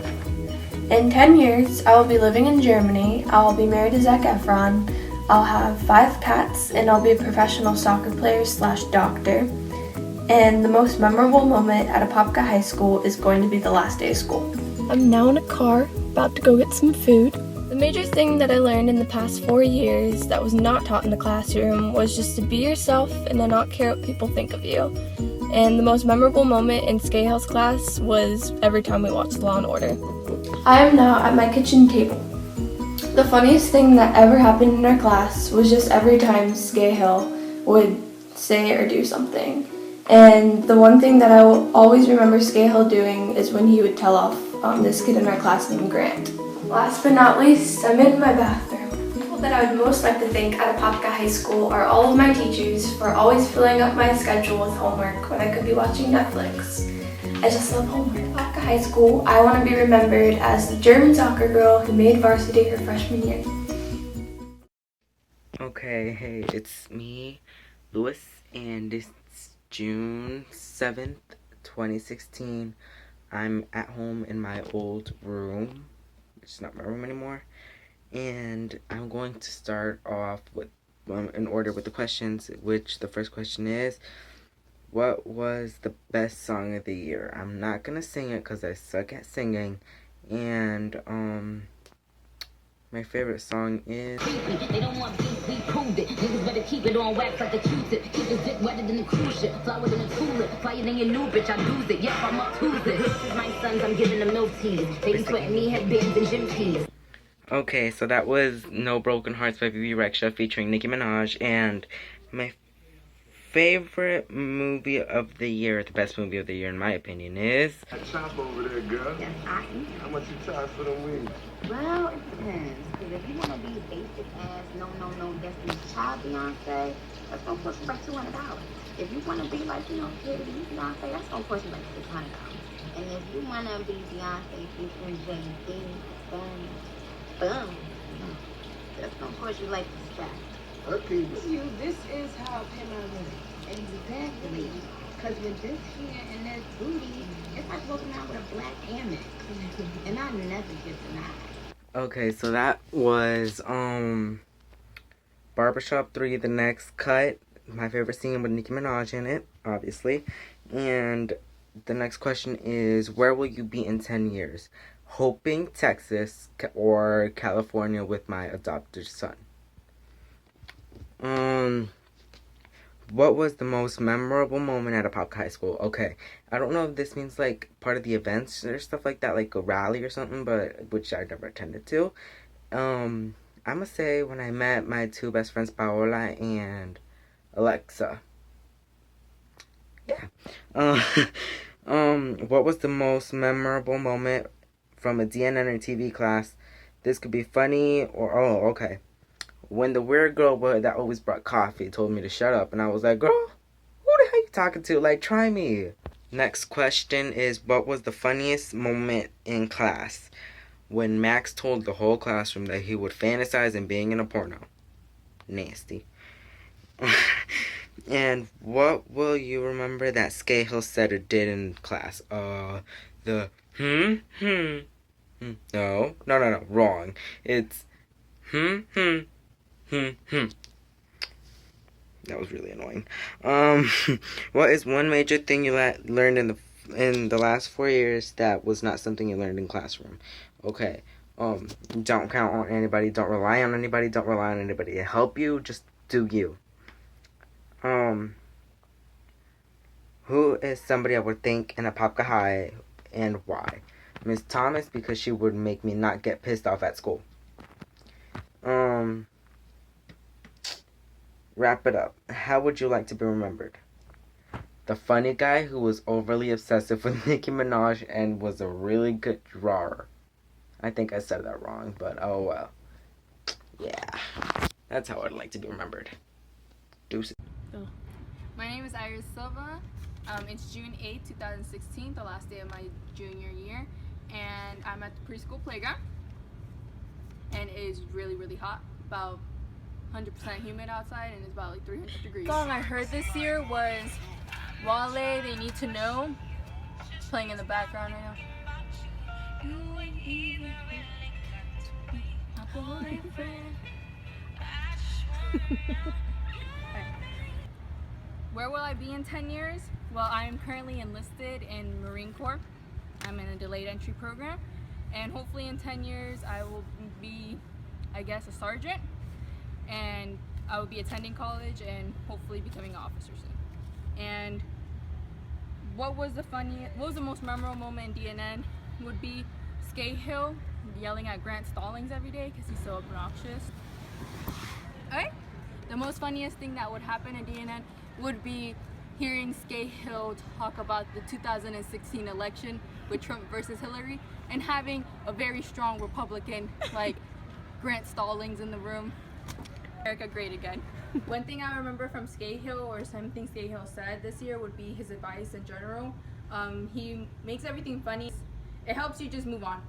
In 10 years, I will be living in Germany. I'll be married to Zac Efron. I'll have 5 cats, and I'll be a professional soccer player / doctor. And the most memorable moment at Apopka High School is going to be the last day of school. I'm now in a car, about to go get some food. The major thing that I learned in the past 4 years that was not taught in the classroom was just to be yourself and to not care what people think of you. And the most memorable moment in Scahill's class was every time we watched Law & Order. I am now at my kitchen table. The funniest thing that ever happened in our class was just every time Scahill would say or do something. And the one thing that I will always remember Scahill doing is when he would tell off this kid in our class named Grant. Last but not least, I'm in my bathroom. People that I would most like to thank at Apopka High School are all of my teachers for always filling up my schedule with homework when I could be watching Netflix. I just love homework. At Apopka High School, I want to be remembered as the German soccer girl who made varsity her freshman year. Okay, hey, it's me, Louis, and it's June 7th, 2016. I'm at home in my old room. It's not my room anymore. And I'm going to start off with, in order with the questions, which the first question is, what was the best song of the year? I'm not going to sing it because I suck at singing. And, my favorite song is... They don't want beef, we proved it. Niggas better keep it on wax like the Q-tip. Keep his dick wetter than the cruise ship. Flower than a tulip. Flyer than your new bitch, I lose it. Yep, I'm up to it. This is my sons, I'm giving them milk teas. They be sweating me headbands and gym keys. Okay, so that was No Broken Hearts by BB Rexha featuring Nicki Minaj. And my favorite movie of the year, the best movie of the year in my opinion, is... That chop over there, girl. Yes, I eat. How much you charge for them wings? Well, it depends. Because if you want to be basic ass, no, Destiny's Child Beyonce, that's going to cost you like $200. If you want to be like, Katy Beyonce, that's going to cost you like $600. And if you want to be Beyonce featuring Jay-Z, boom, that's going to cost you like the stack. This is how Pin is. Exactly. Because with this here and this booty, it's like walking around with a black Amex. And I never get denied. Okay, so that was Barbershop 3, The Next Cut. My favorite scene with Nicki Minaj in it, obviously. And the next question is, where will you be in 10 years? Hoping Texas or California with my adopted son. What was the most memorable moment at Apopka High School? Okay, I don't know if this means like part of the events or stuff like that, like a rally or something, but which I never attended to. I'm gonna say when I met my 2 best friends, Paola and Alexa. Yeah. What was the most memorable moment from a DNN or TV class? This could be funny or, okay. When the weird girl that always brought coffee told me to shut up, and I was like, girl, who the hell you talking to? Like, try me. Next question is, what was the funniest moment in class? When Max told the whole classroom that he would fantasize in being in a porno. Nasty. And what will you remember that Scahill said or did in class? No, wrong. It's That was really annoying. What is one major thing you learned in the last 4 years that was not something you learned in classroom? Okay, Don't count on anybody. Don't rely on anybody. Don't rely on anybody to help you. Just do you. Who is somebody I would think in Apopka High and why? Miss Thomas, because she would make me not get pissed off at school. Wrap it up. How would you like to be remembered? The funny guy who was overly obsessive with Nicki Minaj and was a really good drawer. I think I said that wrong, but oh well. Yeah. That's how I'd like to be remembered. Deuces. My name is Iris Silva. It's June 8, 2016, the last day of my junior year, and I'm at the preschool playground, and it is really, really hot, about 100% humid outside, and it's about like 300 degrees. The song I heard this year was Wale, They Need to Know, playing in the background right now. Where will I be in 10 years? Well, I am currently enlisted in Marine Corps. I'm in a delayed entry program, and hopefully in 10 years I will be, I guess, a sergeant, and I will be attending college and hopefully becoming an officer soon. And what was the most memorable moment in DNN would be Scahill yelling at Grant Stallings every day because he's so obnoxious. Okay? The most funniest thing that would happen in DNN would be hearing Scahill talk about the 2016 election with Trump versus Hillary and having a very strong Republican like Grant Stallings in the room. America great again. One thing I remember from Scahill, or something Scahill said this year, would be his advice in general. He makes everything funny. It helps you just move on.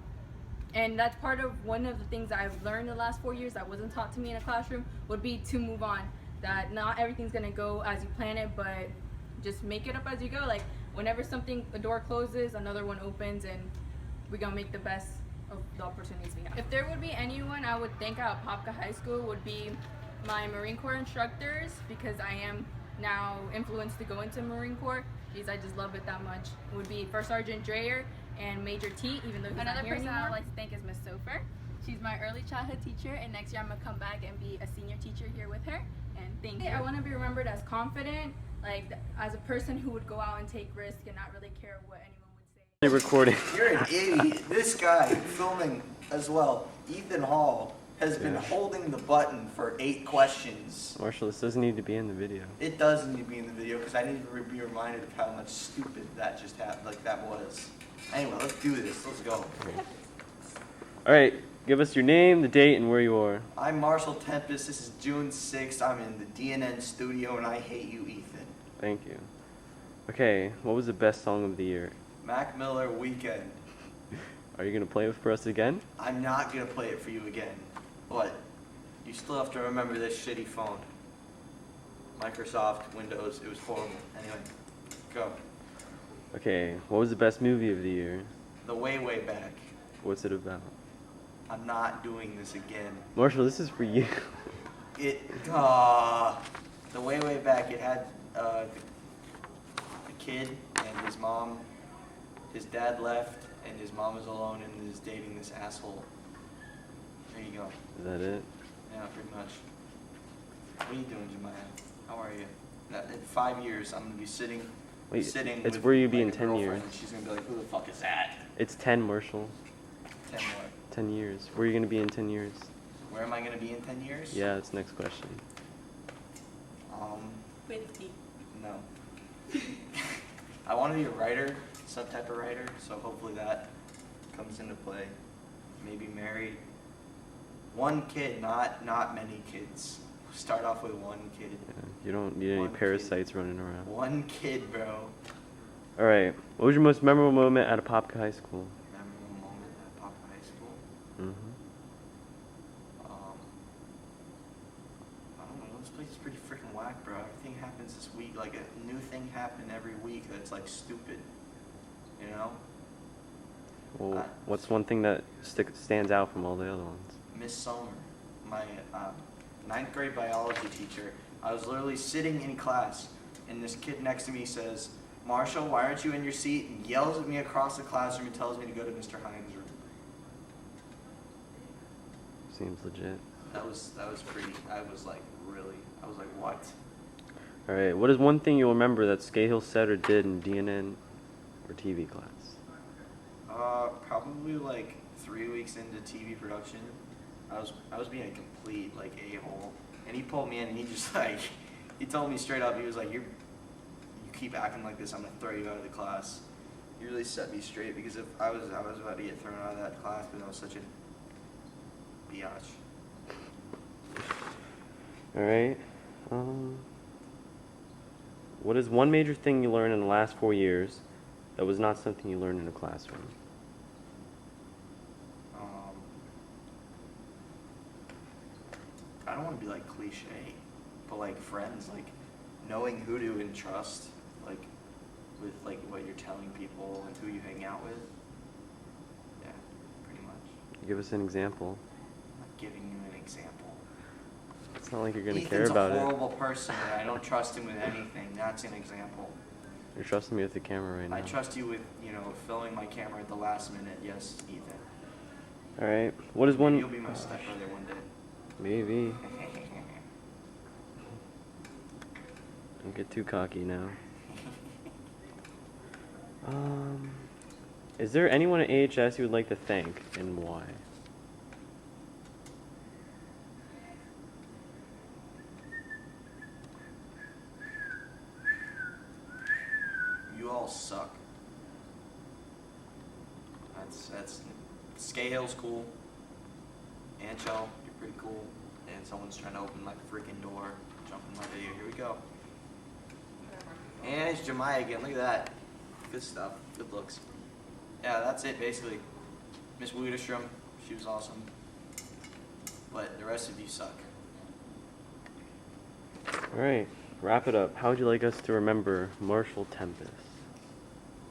And that's part of one of the things that I've learned the last 4 years that wasn't taught to me in a classroom would be to move on. That not everything's gonna go as you plan it, but just make it up as you go. Like whenever a door closes, another one opens, and we're gonna make the best of the opportunities we have. If there would be anyone I would thank at Apopka High School would be my Marine Corps instructors, because I am now influenced to go into Marine Corps because I just love it that much. It would be First Sergeant Dreyer and Major T, even though he's not here anymore. Another person I would like to thank is Miss Sofer. She's my early childhood teacher, and next year I'm gonna come back and be a senior teacher here with her. And thank you. I want to be remembered as confident, like as a person who would go out and take risks and not really care what anyone would say. You're recording. You're an idiot. This guy filming as well, Ethan Hall, has been holding the button for 8 questions. Marshall, this doesn't need to be in the video. It does need to be in the video because I need to be reminded of how much stupid that just happened, like that was. Anyway, let's do this. Let's go. All right, give us your name, the date, and where you are. I'm Marshall Tempest. This is June 6th. I'm in the DNN studio, and I hate you, Ethan. Thank you. Okay, what was the best song of the year? Mac Miller, Weekend. Are you going to play it for us again? I'm not going to play it for you again, but you still have to remember this shitty phone. Microsoft, Windows, it was horrible. Anyway, go. Okay, what was the best movie of the year? The Way, Way Back. What's it about? I'm not doing this again. Marshall, this is for you. The Way, Way Back, it had a kid and his mom. His dad left, and his mom is alone and is dating this asshole. There you go. Is that it? Yeah, pretty much. What are you doing, Jemiah? How are you? In 5 years, I'm going to be sitting it's with where you be like in 10 years. and she's going to be like, who the fuck is that? It's 10, Marshall. 10 what? 10 years. Where are you going to be in 10 years? Where am I going to be in 10 years? Yeah, that's the next question. 50. No. I want to be a writer, some type of writer, so hopefully that comes into play. Maybe married. One kid, not many kids. Start off with one kid. Yeah, you don't need any parasites running around. One kid, bro. All right. What was your most memorable moment at Apopka High School? Memorable moment at Apopka High School? Mm-hmm. I don't know. This place is pretty freaking whack, bro. Everything happens this week. Like a new thing happened every week that's like stupid. You know? Well, what's one thing that stands out from all the other ones? Miss Sommer, my 9th grade biology teacher. I was literally sitting in class, and this kid next to me says, "Marshall, why aren't you in your seat?" and yells at me across the classroom and tells me to go to Mr. Hines' room. seems legit. That was pretty. I was like, what? All right, what is one thing you'll remember that Scahill said or did in DNN or TV class? Probably like 3 weeks into TV production, I was being a complete like a-hole, and he pulled me in and he just like, he told me straight up, he was like, you keep acting like this, I'm gonna throw you out of the class. He really set me straight, because if I was about to get thrown out of that class because I was such a biatch. All right. What is one major thing you learned in the last 4 years that was not something you learned in a classroom? I don't want to be like cliche, but like friends, like knowing who to entrust, like with like what you're telling people and who you hang out with. Yeah, pretty much. Give us an example. I'm giving you an example. It's not like you're gonna Ethan's care about a it. horrible person, and I don't trust him with anything. That's an example. You're trusting me with the camera right now. I trust you with, filming my camera at the last minute. Yes, Ethan. All right. What is one? You'll be my stepbrother one day. Maybe. Don't get too cocky now. Is there anyone at AHS you would like to thank, and why? You all suck. That's Scahill's cool. Ancho, you're pretty cool. And someone's trying to open like a freaking door. Jump in my video. Here we go. And it's Jemiah again. Look at that. Good stuff. Good looks. Yeah, that's it basically. Miss Widerstrom, she was awesome. But the rest of you suck. All right. Wrap it up. How would you like us to remember Marshall Tempest?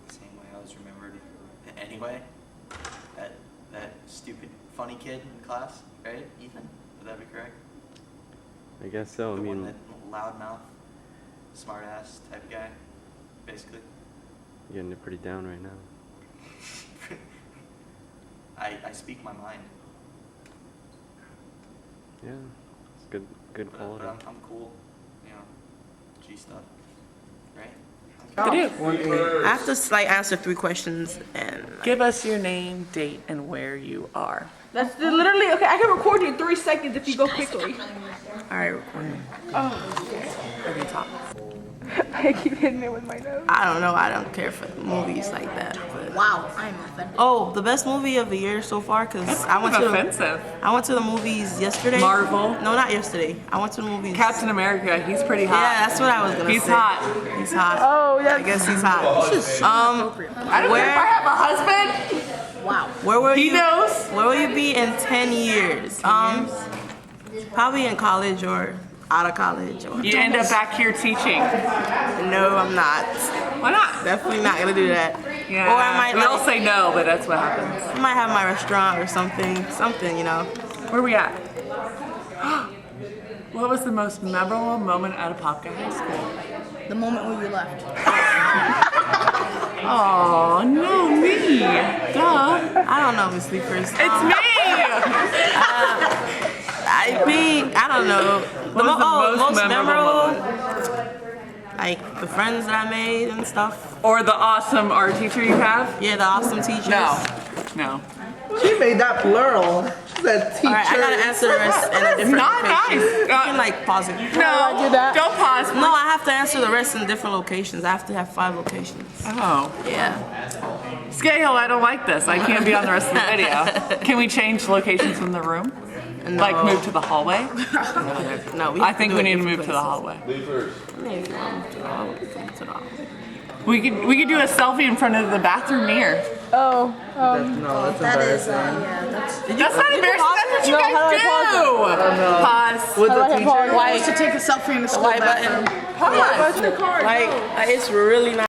Same way I was remembered. Anyway, that stupid funny kid in class, right, Ethan? Would that be correct? I guess so. The I one mean, that loudmouth, smart ass type guy, basically. you're getting it pretty down right now. I speak my mind. Yeah, it's good quality. But I'm cool, G stuff, right? I have to answer 3 questions and give us your name, date, and where you are. That's literally okay. I can record you in 3 seconds if you go quickly. All right, recording. Oh, Okay, talk. I keep hitting it with my nose. I don't know. I don't care for movies like that. But. Wow, I'm offended. Oh, the best movie of the year so far, because I went to the movies yesterday. Marvel? No, not yesterday. I went to the movies. Captain America, he's pretty hot. Yeah, that's what I was gonna say. He's hot. He's hot. Oh, yeah. I guess he's hot. I don't care if I have a husband. Wow. Where will He you? knows. Where will you be in 10 years? Probably in college or out of college. Or You end up back here teaching. No, I'm not. Why not? Definitely not gonna do that. Yeah. Or I might we all say no, but that's what happens. I might have my restaurant or something, Where are we at? What was the most memorable moment at Apopka High School? The moment when you left. Oh, no, me. Duh. I don't know, Miss Leafers. It's me. I don't know. What was the most memorable memorable? Like the friends that I made and stuff. Or the awesome art teacher you have? Yeah, the awesome teachers. No. She made that plural. She said teacher. All right, I gotta answer the rest in a different Not location. nice. You can pause it. No, don't pause. No, I have to answer the rest in different locations. I have to have 5 locations. Oh. Yeah. Scahill, I don't like this. I can't be on the rest of the video. Can we change locations in the room? No. Like move to the hallway? No, I think we need to move to the hallway. We could do a selfie in front of the bathroom mirror. Oh, no, that's embarrassing. That's not embarrassing. That's what you guys do. Pause. With the teacher? Why to take a selfie in the school bathroom? Like, it's really not.